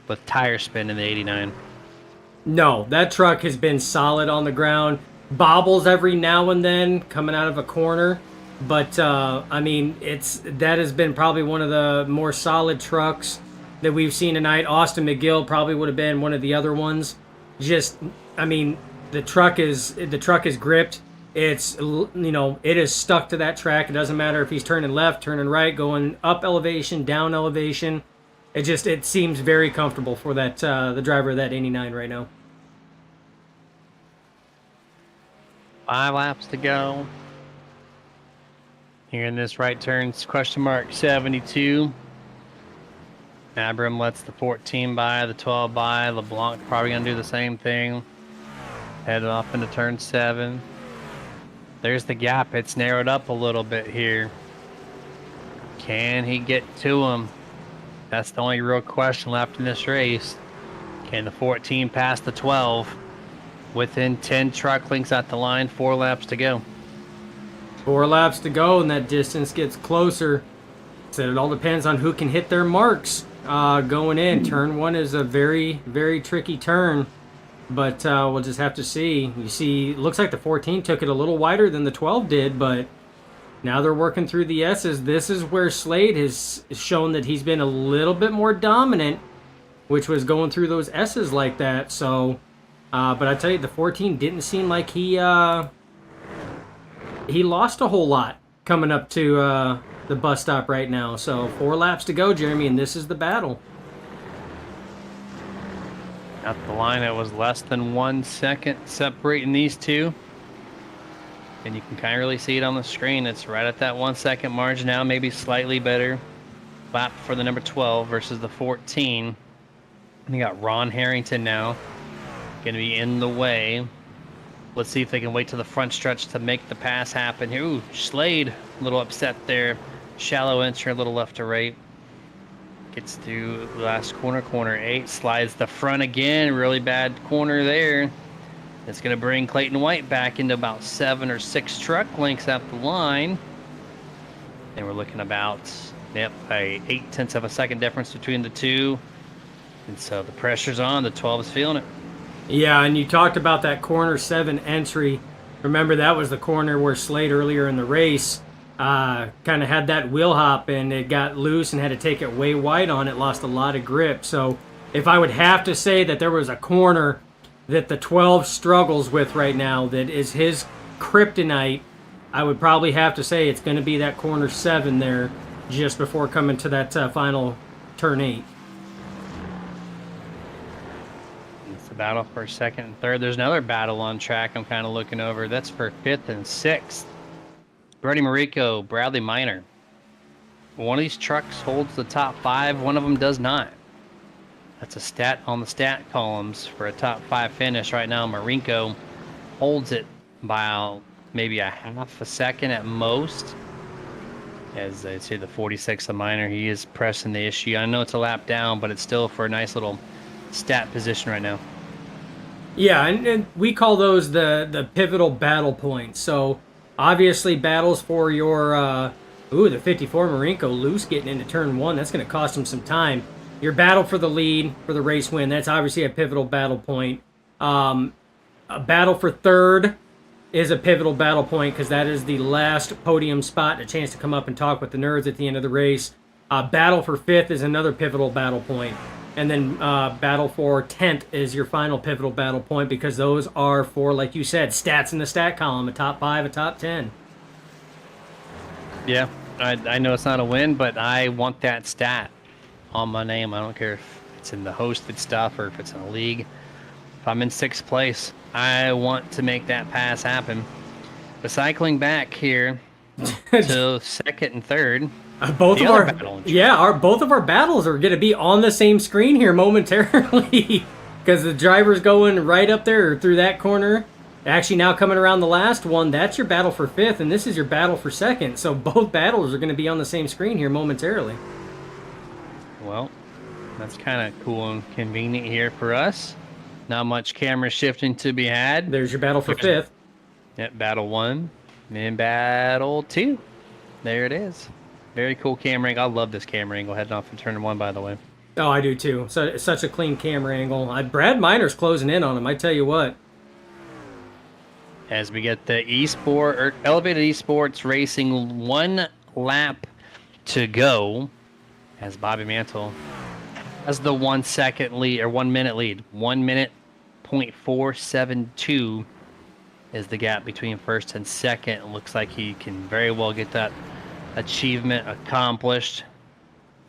with tire spin in the 89. No, that truck has been solid on the ground. Bobbles every now and then coming out of a corner. But, I mean, that has been probably one of the more solid trucks that we've seen tonight. Austin McGill probably would have been one of the other ones. Just, I mean, the truck is gripped. It's, it is stuck to that track. It doesn't matter if he's turning left, turning right, going up elevation, down elevation. It seems very comfortable for that the driver of that 89 right now. 5 laps to go. Here in this right turn, question mark 72. Abram lets the 14 by, the 12 by. LeBlanc probably going to do the same thing. Headed off into turn 7. There's the gap. It's narrowed up a little bit here. Can he get to him? That's the only real question left in this race. Can the 14 pass the 12? Within 10 truck lengths at the line, 4 laps to go. 4 laps to go, and that distance gets closer. So it all depends on who can hit their marks going in. Turn 1 is a very, very tricky turn, but we'll just have to see. You see, it looks like the 14 took it a little wider than the 12 did, but now they're working through the S's. This is where Slade has shown that he's been a little bit more dominant, which was going through those S's like that. So, but I tell you, the 14 didn't seem like he lost a whole lot coming up to the bus stop right now. So 4 laps to go, Jeremy, and this is the battle. At the line, it was less than 1 second separating these two. And you can kind of really see it on the screen. It's right at that 1 second margin now, maybe slightly better lap for the number 12 versus the 14. And you got Ron Harrington now going to be in the way. Let's see if they can wait to the front stretch to make the pass happen here. Ooh, Slade, a little upset there. Shallow entry, a little left to right. Gets through the last corner 8. Slides the front again. Really bad corner there. It's going to bring Clayton White back into about 7 or 6 truck lengths at the line. And we're looking about, a 0.8 of a second difference between the two. And so the pressure's on. The 12 is feeling it. Yeah, and you talked about that corner 7 entry. Remember, that was the corner where Slade earlier in the race kind of had that wheel hop and it got loose and had to take it way wide on it, lost a lot of grip. So if I would have to say that there was a corner that the 12 struggles with right now that is his kryptonite, I would probably have to say it's going to be that corner 7 there just before coming to that final turn 8. It's the battle for second and third. There's another battle on track I'm kind of looking over. That's for fifth and sixth. Brody Marico, Bradley Minor. One of these trucks holds the top 5. One of them does not. That's a stat on the stat columns for a top 5 finish right now. Marinko holds it by maybe a half a second at most. As they say, the 46 of Minor, he is pressing the issue. I know it's a lap down, but it's still for a nice little stat position right now. Yeah, and we call those the pivotal battle points. So obviously battles for your the 54 Marinko loose getting into turn 1. That's going to cost him some time. Your battle for the lead, for the race win, that's obviously a pivotal battle point. A battle for third is a pivotal battle point because that is the last podium spot, a chance to come up and talk with the nerds at the end of the race. Battle for fifth is another pivotal battle point. And then battle for 10th is your final pivotal battle point because those are for, like you said, stats in the stat column, a top 5, a top 10. Yeah, I know it's not a win, but I want that stat on my name. I don't care if it's in the hosted stuff or if it's in a league. If I'm in 6th place, I want to make that pass happen. But cycling back here to second and third. Both of our both of our battles are going to be on the same screen here momentarily because the driver's going right up there through that corner. Actually, now coming around the last one, that's your battle for 5th, and this is your battle for 2nd. So both battles are going to be on the same screen here momentarily. Well, that's kind of cool and convenient here for us. Not much camera shifting to be had. There's your battle for 5th. Yep, battle 1 and battle 2. There it is. Very cool camera angle. I love this camera angle heading off in turn 1, by the way. Oh, I do too. So it's such a clean camera angle. Brad Minor's closing in on him, I tell you what. As we get the elevated esports racing 1 lap to go, as Bobby Mantle has the 1 second lead or 1 minute lead. 1 minute 0.472 is the gap between first and second. It looks like he can very well get that achievement accomplished.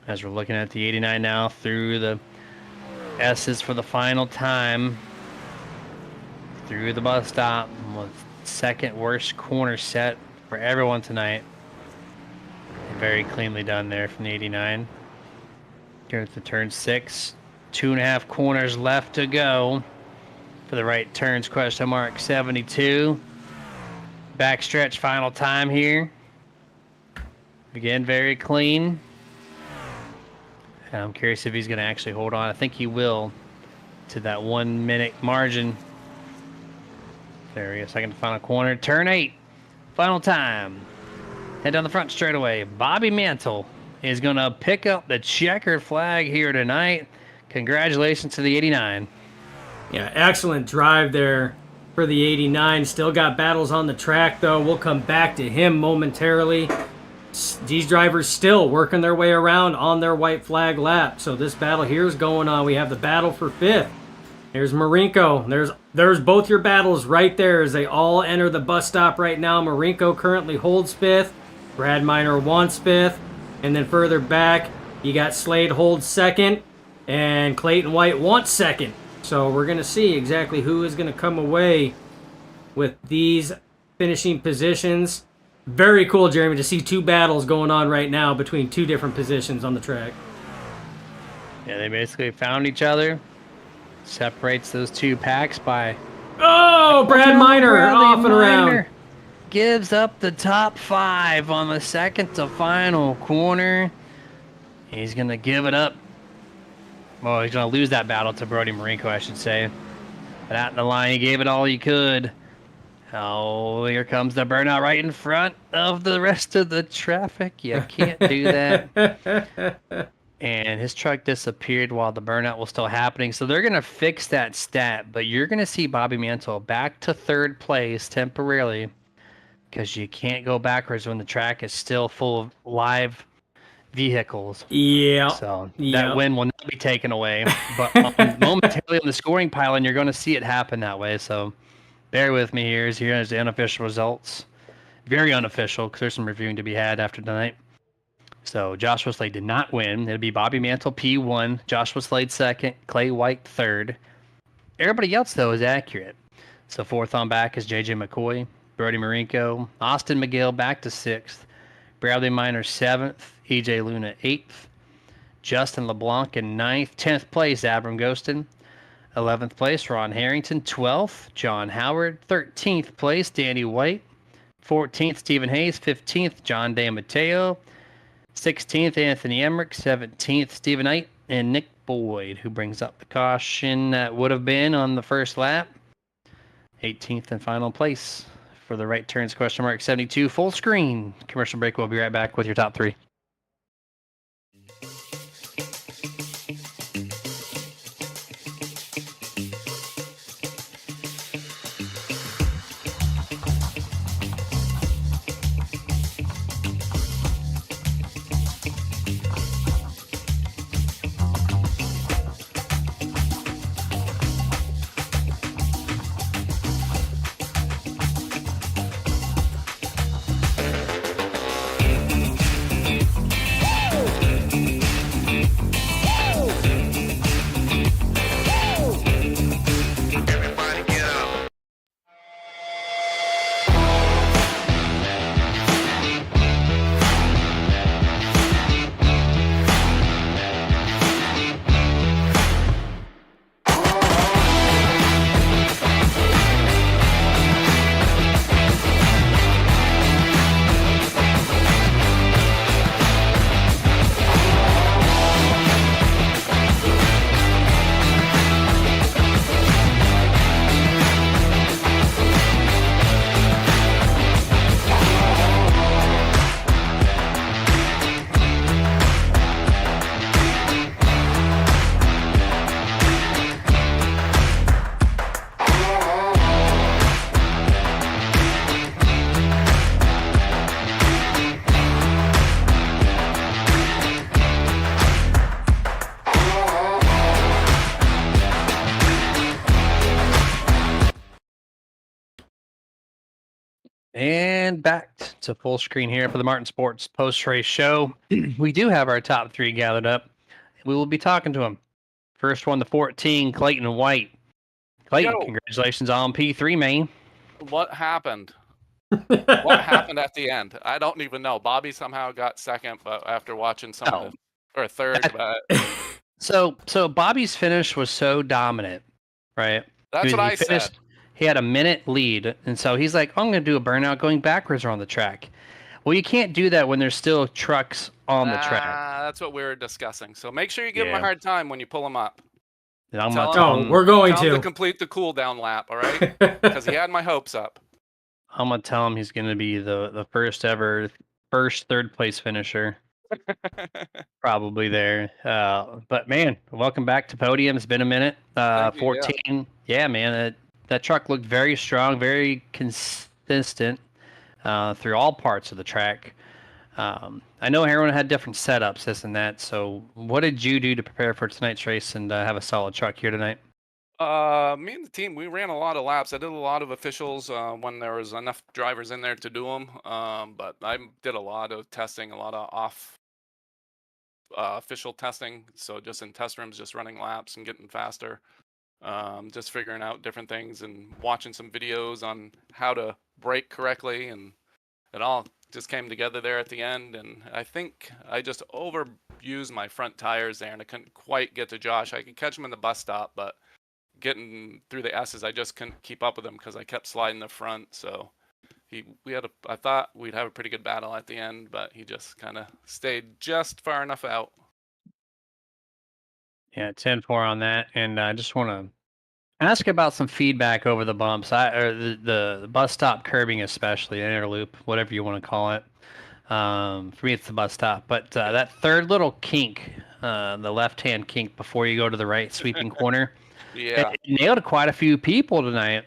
As we're looking at the 89 now through the S's for the final time. Through the bus stop with second worst corner set for everyone tonight. Very cleanly done there from the 89. Here at the turn 6. 2.5 corners left to go for the right turns. Question mark 72. Backstretch final time here. Again, very clean. I'm curious if he's going to actually hold on. I think he will to that 1 minute margin. There he is, second to final corner. Turn 8, final time. Head down the front straightaway. Bobby Mantle is going to pick up the checkered flag here tonight. Congratulations to the 89. Yeah, excellent drive there for the 89. Still got battles on the track, though. We'll come back to him momentarily. These drivers still working their way around on their white flag lap. So this battle here is going on. We have the battle for 5th. There's Marinko. There's both your battles right there as they all enter the bus stop right now. Marinko currently holds 5th. Brad Minor wants 5th. And then further back, you got Slade holds 2nd. And Clayton White wants 2nd. So we're going to see exactly who is going to come away with these finishing positions. Very cool, Jeremy, to see 2 battles going on right now between 2 different positions on the track. Yeah, they basically found each other. Separates those 2 packs by... Oh, Brad Minor off and around. Gives up the top 5 on the second to final corner. He's going to give it up. Well, he's going to lose that battle to Brody Marinko, I should say. But out in the line, he gave it all he could. Oh, here comes the burnout right in front of the rest of the traffic. You can't do that. And his truck disappeared while the burnout was still happening. So they're going to fix that stat. But you're going to see Bobby Mantle back to 3rd place temporarily. Because you can't go backwards when the track is still full of live vehicles. Yeah. So that win will not be taken away. But momentarily on the scoring pylon, you're going to see it happen that way. So bear with me here. Here's the unofficial results. Very unofficial because there's some reviewing to be had after tonight. So Joshua Slade did not win. It'll be Bobby Mantle P1, Joshua Slade 2nd, Clay White 3rd, Everybody else, though, is accurate. So 4th on back is J.J. McCoy, Brody Marinko, Austin McGill back to 6th, Bradley Miner 7th, E.J. Luna 8th, Justin LeBlanc in 9th, 10th place, Abram Ghostin, 11th place, Ron Harrington, 12th, John Howard, 13th place, Danny White, 14th, Stephen Hayes, 15th, John De Matteo, 16th, Anthony Emmerich, 17th, Stephen Knight, and Nick Boyd, who brings up the caution that would have been on the first lap. 18th and final place for the right turns, question mark 72, full screen. Commercial break. We'll be right back with your top 3. And back to full screen here for the Martin Sports post-race show. We do have our top 3 gathered up. We will be talking to them. First one, the 14, Clayton White. Clayton, Yo. congratulations on P3, man. What happened? What happened at the end? I don't even know. Bobby somehow got second, but after watching some of the, or third, but So Bobby's finish was so dominant, right? that's what I said. He had a minute lead, and so he's like, "Oh, I'm going to do a burnout going backwards around the track." Well, you can't do that when there's still trucks on the track. That's what we were discussing. So make sure you give him Yeah. a hard time when you pull him up. And I'm Tell gonna him- tell him, we're going Tell him to to. complete the cool down lap, all right? Because he had my hopes up. I'm gonna tell him he's going to be the first ever third place finisher. Probably there. But man, welcome back to podium. It's been a minute. Thank you, 14. Yeah, man, that truck looked very strong, very consistent through all parts of the track. I know everyone had different setups, this and that. So, what did you do to prepare for tonight's race and have a solid truck here tonight? Me and the team, we ran a lot of laps. I did a lot of officials when there was enough drivers in there to do them. But I did a lot of testing, a lot of off official testing. So just in test rooms, just running laps and getting faster. Just figuring out different things and watching some videos on how to brake correctly, and it all just came together there at the end. And I think I just overused my front tires there, and I couldn't quite get to Josh. I could catch him in the bus stop, but getting through the S's, I just couldn't keep up with him because I kept sliding the front. So I thought we'd have a pretty good battle at the end, but he just kind of stayed just far enough out. Yeah, 10-4 on that. And I just want to ask about some feedback over the bumps, or the bus stop curbing, especially, interloop, whatever you want to call it. For me, it's the bus stop. But that third little kink, the left-hand kink before you go to the right sweeping corner, Yeah. it nailed quite a few people tonight.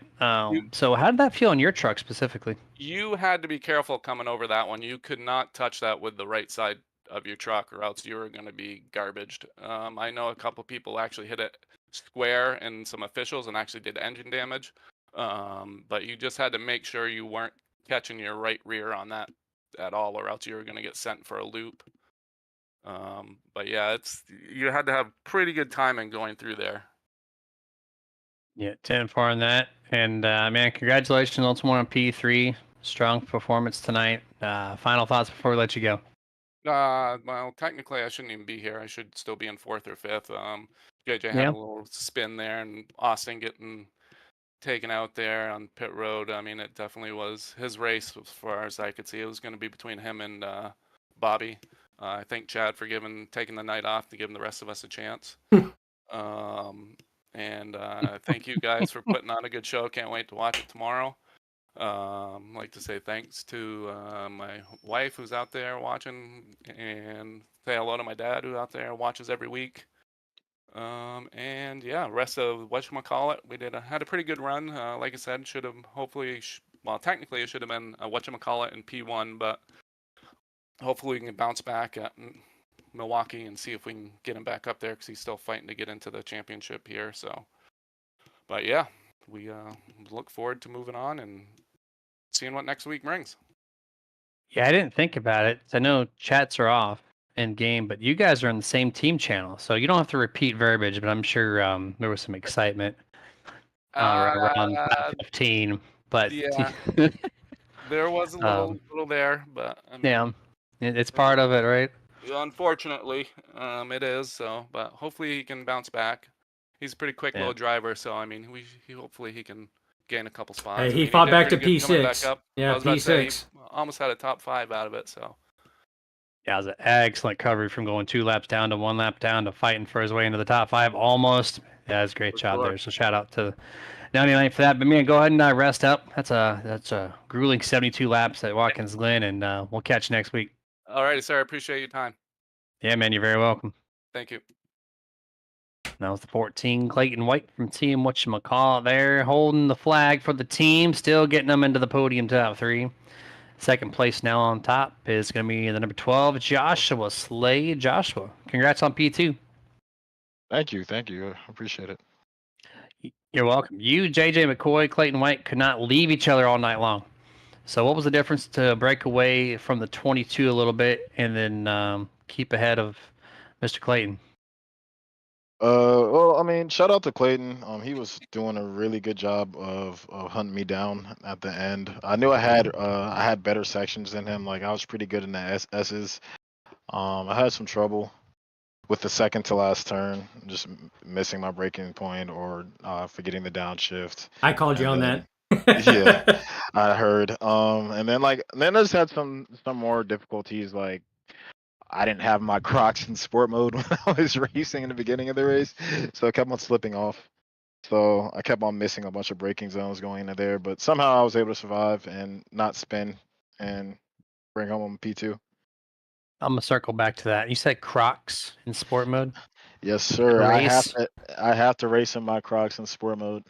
So how did that feel on your truck specifically? You had to be careful coming over that one. You could not touch that with the right side of your truck, or else you were going to be garbaged. I know a couple people actually hit it square and some officials and actually did engine damage. But you just had to make sure you weren't catching your right rear on that at all, or else you were going to get sent for a loop. But yeah, you had to have pretty good timing going through there. Yeah, 10-4 on that. And man, congratulations once more on P3. Strong performance tonight. Final thoughts before we let you go. Well, technically, I shouldn't even be here. I should still be in fourth or fifth. JJ had Yeah. a little spin there, and Austin getting taken out there on pit road. I mean, it definitely was his race as far as I could see. It was going to be between him and Bobby. I thank Chad for taking the night off to give the rest of us a chance. And thank you guys for putting on a good show. Can't wait to watch it tomorrow. Like to say thanks to my wife who's out there watching, and say hello to my dad who out there watches every week. And yeah, rest of whatchamacallit, we had a pretty good run. Like I said, should have hopefully, well, technically it should have been whatchamacallit in P1, but hopefully we can bounce back at Milwaukee and see if we can get him back up there because he's still fighting to get into the championship here. So, but yeah, we look forward to moving on and seeing what next week brings. Yeah, I didn't think about it. I know chats are off in game, but you guys are on the same team channel, so you don't have to repeat verbiage. But I'm sure there was some excitement around Uh, 15. But yeah, there was a little there, but I mean, yeah, it's part of it, right? unfortunately, it is. So, but hopefully he can bounce back. He's a pretty quick Yeah. little driver, so I mean, hopefully he can gain a couple spots. Hey, I he mean, fought did back to pretty good coming back P6. up. Yeah, I was about to say, P6. he almost had a top 5 out of it. So, Yeah, it was an excellent coverage from going 2 laps down to 1 lap down to fighting for his way into the top 5 almost. Yeah, it was a great job sure. there. So shout out to 99 for that. But man, go ahead and rest up. That's a grueling 72 laps at Watkins Glen, and we'll catch you next week. All righty, sir. I appreciate your time. Yeah, man, you're very welcome. Thank you. That was the 14 Clayton White from Team Whatchamacallit there, holding the flag for the team, still getting them into the podium top 3. Second place now on top is going to be the number 12, Joshua Slade. Joshua, congrats on P2. Thank you. I appreciate it. You're welcome. You, JJ McCoy, Clayton White could not leave each other all night long. So what was the difference to break away from the 22 a little bit and then keep ahead of Mr. Clayton? Well, I mean, shout out to Clayton. He was doing a really good job of hunting me down at the end. I knew I had better sections than him. Like I was pretty good in the S's. I had some trouble with the second to last turn, just missing my braking point or forgetting the downshift. I called you And on then- that. Yeah, I heard. And then I just had some more difficulties. Like I didn't have my Crocs in sport mode when I was racing in the beginning of the race, so I kept on slipping off. So I kept on missing a bunch of braking zones going into there, but somehow I was able to survive and not spin and bring home P2. I'm gonna circle back to that. You said Crocs in sport mode. Yes, sir. Race? I have to race in my Crocs in sport mode.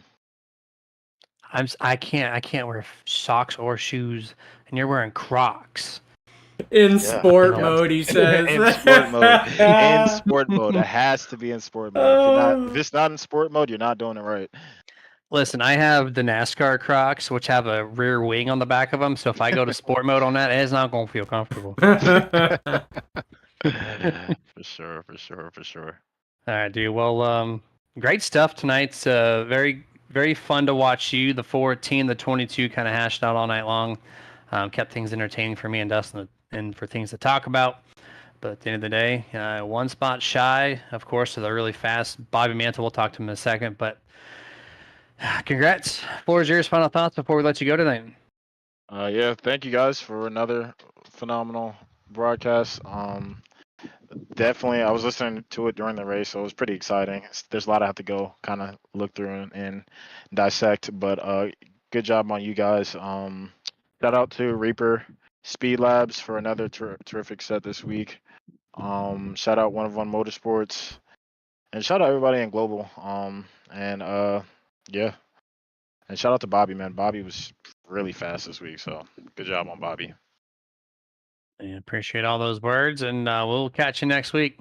I can't wear socks or shoes, and you're wearing Crocs. In Yeah, sport yeah. mode, he says. In sport mode. In sport mode. It has to be in sport mode. If it's not in sport mode, you're not doing it right. Listen, I have the NASCAR Crocs, which have a rear wing on the back of them. So if I go to sport mode on that, it's not going to feel comfortable. For sure. All right, dude. Well, great stuff tonight. Very, very fun to watch you. The 14, the 22 kind of hashed out all night long. Kept things entertaining for me and Dustin and for things to talk about. But at the end of the day, 1 spot shy, of course, of the really fast Bobby Mantle. We'll talk to him in a second. But congrats. Floor is yours. Final thoughts before we let you go tonight. Yeah, thank you guys for another phenomenal broadcast. Definitely, I was listening to it during the race, so it was pretty exciting. There's a lot I have to go kind of look through and dissect, but good job on you guys. Shout out to Reaper Speed Labs for another terrific set this week. Shout out 1of1 Motorsports, and shout out everybody in Global. Yeah, and shout out to Bobby, man. Bobby was really fast this week, so good job on Bobby. I appreciate all those words, and we'll catch you next week.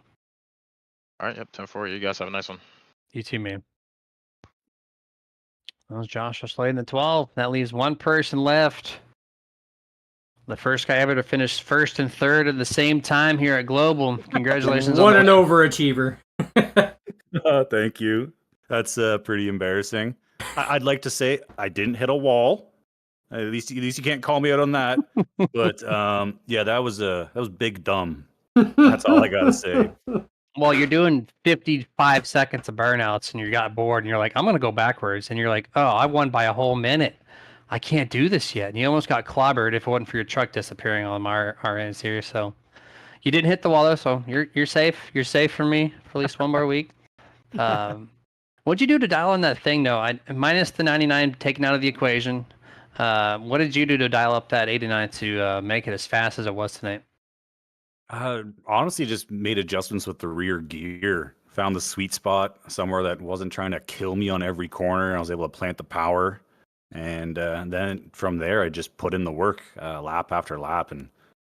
All right, yep, 10-4. You guys have a nice one. You too, man. That was Joshua Slade in the 12. That leaves one person left. The first guy ever to finish first and third at the same time here at Global. Congratulations. What on an overachiever. Thank you. That's pretty embarrassing. I'd like to say I didn't hit a wall. At least you can't call me out on that. But yeah, that was big dumb. That's all I gotta say. Well, you're doing 55 seconds of burnouts and you got bored and you're like, I'm going to go backwards. And you're like, oh, I won by a whole minute. I can't do this yet. And you almost got clobbered if it wasn't for your truck disappearing on our ends here. So you didn't hit the wall though. So you're safe. You're safe for me for at least one more week. What'd you do to dial in that thing though? Minus the 99 taken out of the equation. What did you do to dial up that 89 to make it as fast as it was tonight? Honestly, just made adjustments with the rear gear. Found the sweet spot somewhere that wasn't trying to kill me on every corner. I was able to plant the power, and then from there, I just put in the work lap after lap, and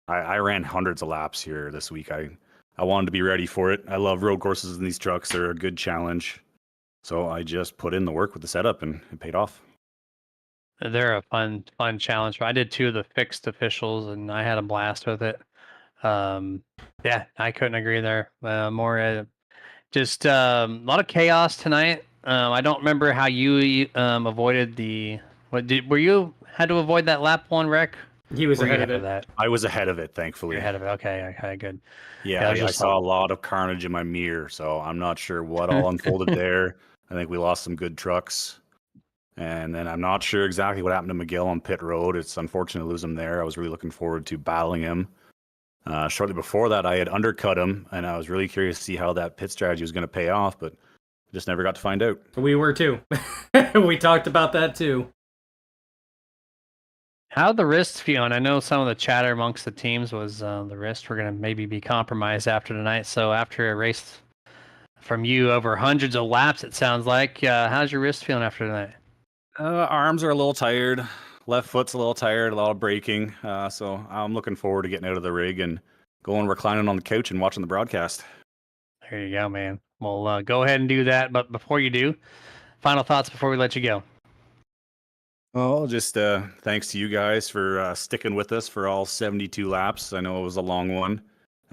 I ran hundreds of laps here this week. I wanted to be ready for it. I love road courses in these trucks; they're a good challenge. So I just put in the work with the setup, and it paid off. They're a fun challenge. I did 2 of the fixed officials, and I had a blast with it. Yeah, I couldn't agree there. Just a lot of chaos tonight. I don't remember how you avoided the. Were you had to avoid that lap 1 wreck? He was Were you ahead of it. that? I was ahead of it, thankfully. You're ahead of it. Okay, good. Yeah, Yeah, I saw a lot of carnage in my mirror, so I'm not sure what all unfolded there. I think we lost some good trucks. And then I'm not sure exactly what happened to Miguel on pit road. It's unfortunate to lose him there. I was really looking forward to battling him. Shortly before that, I had undercut him, and I was really curious to see how that pit strategy was going to pay off, but just never got to find out. We were too. We talked about that too. How'd the wrists feeling? I know some of the chatter amongst the teams was the wrists were going to maybe be compromised after tonight. So after a race from you over hundreds of laps, it sounds like, how's your wrist feeling after tonight? Arms are a little tired. Left foot's a little tired, a lot of braking. So I'm looking forward to getting out of the rig and going reclining on the couch and watching the broadcast. There you go, man. Well, go ahead and do that. But before you do, final thoughts before we let you go. Well, just thanks to you guys for sticking with us for all 72 laps. I know it was a long one.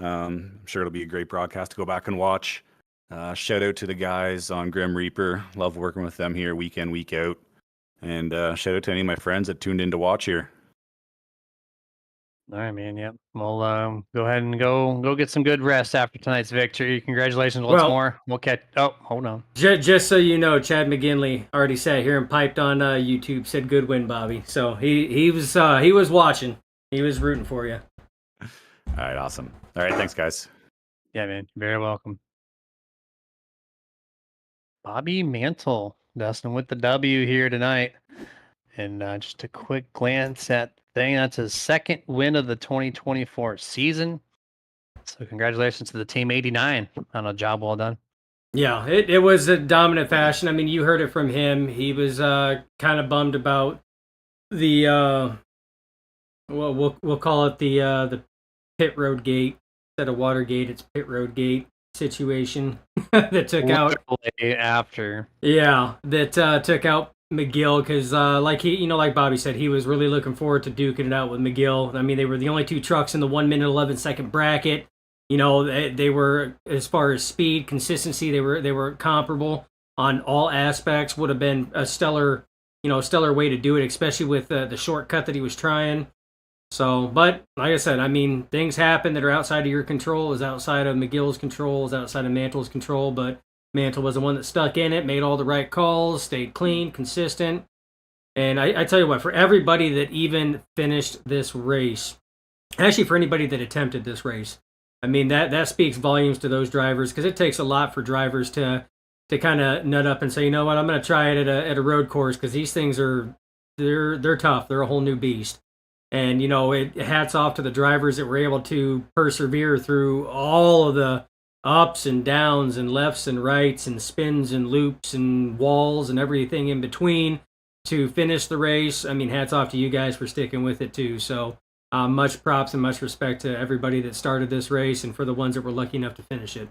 I'm sure it'll be a great broadcast to go back and watch. Shout out to the guys on Grim Reaper. Love working with them here week in, week out. And shout out to any of my friends that tuned in to watch here. All right, man. Yep. Well, go ahead and go get some good rest after tonight's victory. Congratulations once more. We'll catch. Oh, hold on. Just so you know, Chad McGinley already sat here and piped on YouTube. Said good win, Bobby. So he was watching. He was rooting for you. All right, awesome. All right, thanks, guys. Yeah, man. You're very welcome. Bobby Mantle, Dustin with the W here tonight. And just a quick glance at the thing. That's his second win of the 2024 season. So congratulations to the Team 89 on a job well done. Yeah, it was a dominant fashion. I mean, you heard it from him. He was kind of bummed about the well, we'll call it the pit road gate instead of Watergate. It's pit road gate situation that took out after. Yeah, that took out McGill because like Bobby said, he was really looking forward to duking it out with McGill. I mean, they were the only 2 trucks in the 1 minute 11 second bracket. You know, they were, as far as speed, consistency, they were comparable on all aspects. Would have been a stellar way to do it, especially with the shortcut that he was trying. So, but like I said, I mean, things happen that are outside of your control, is outside of McGill's control, is outside of Mantle's control, but Mantle was the one that stuck in it, made all the right calls, stayed clean, consistent. And I tell you what, for everybody that even finished this race, actually for anybody that attempted this race, I mean, that speaks volumes to those drivers, because it takes a lot for drivers to kind of nut up and say, you know what, I'm going to try it at a road course, because these things they're tough. They're a whole new beast. And, you know, hats off to the drivers that were able to persevere through all of the ups and downs and lefts and rights and spins and loops and walls and everything in between to finish the race. I mean, hats off to you guys for sticking with it too. So much props and much respect to everybody that started this race and for the ones that were lucky enough to finish it.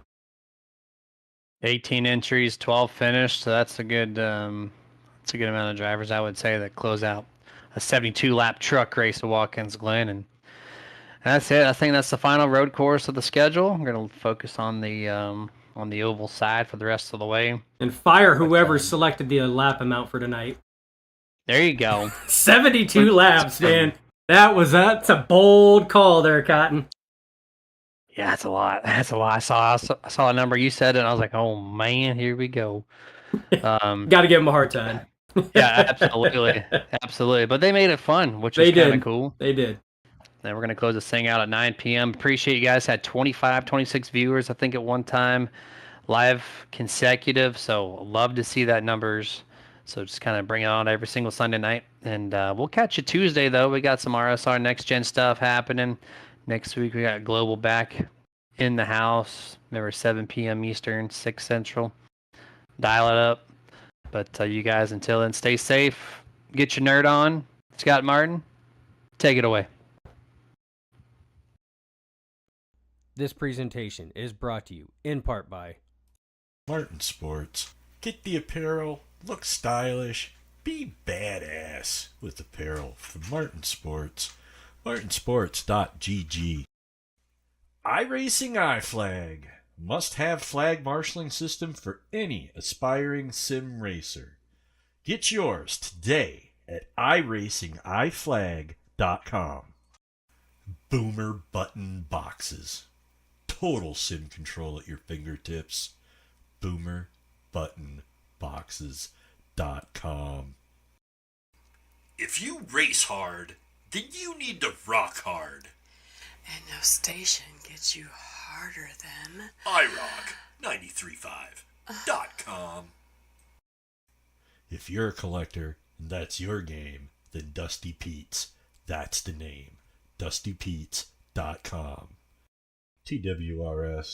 18 entries, 12 finished. So that's a good amount of drivers, I would say, that close out a 72-lap truck race at Watkins Glen. And that's it. I think that's the final road course of the schedule. I'm going to focus on the on the oval side for the rest of the way. And fire whoever selected the lap amount for tonight. There you go. 72 laps, man. That's a bold call there, Cotton. Yeah, that's a lot. That's a lot. I saw a number you said, and I was like, oh man, here we go. Got to give them a hard time. Yeah, absolutely, absolutely. But they made it fun, which is kind of cool. They did. Then we're gonna close this thing out at 9 p.m. Appreciate you guys. Had 25, 26 viewers, I think, at one time, live consecutive. So love to see that numbers. So just kind of bring it on every single Sunday night, and we'll catch you Tuesday though. We got some RSR next gen stuff happening. Next week we got Global back in the house. Remember 7 p.m. Eastern, 6 Central. Dial it up. But you guys, until then, stay safe. Get your nerd on. Scott Martin, take it away. This presentation is brought to you in part by Martin Sports. Get the apparel, look stylish, be badass with apparel from Martin Sports. martinsports.gg. iRacing iFlag. Must-have flag marshaling system for any aspiring sim racer. Get yours today at iracingiflag.com. Boomer button boxes. Total sim control at your fingertips. boomerbuttonboxes.com. If you race hard, then you need to rock hard. And no station gets you harder than iRock935.com. If you're a collector and that's your game, then Dusty Pete's, that's the name. DustyPete's.com. TWRS.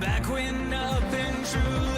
Back when nothing truly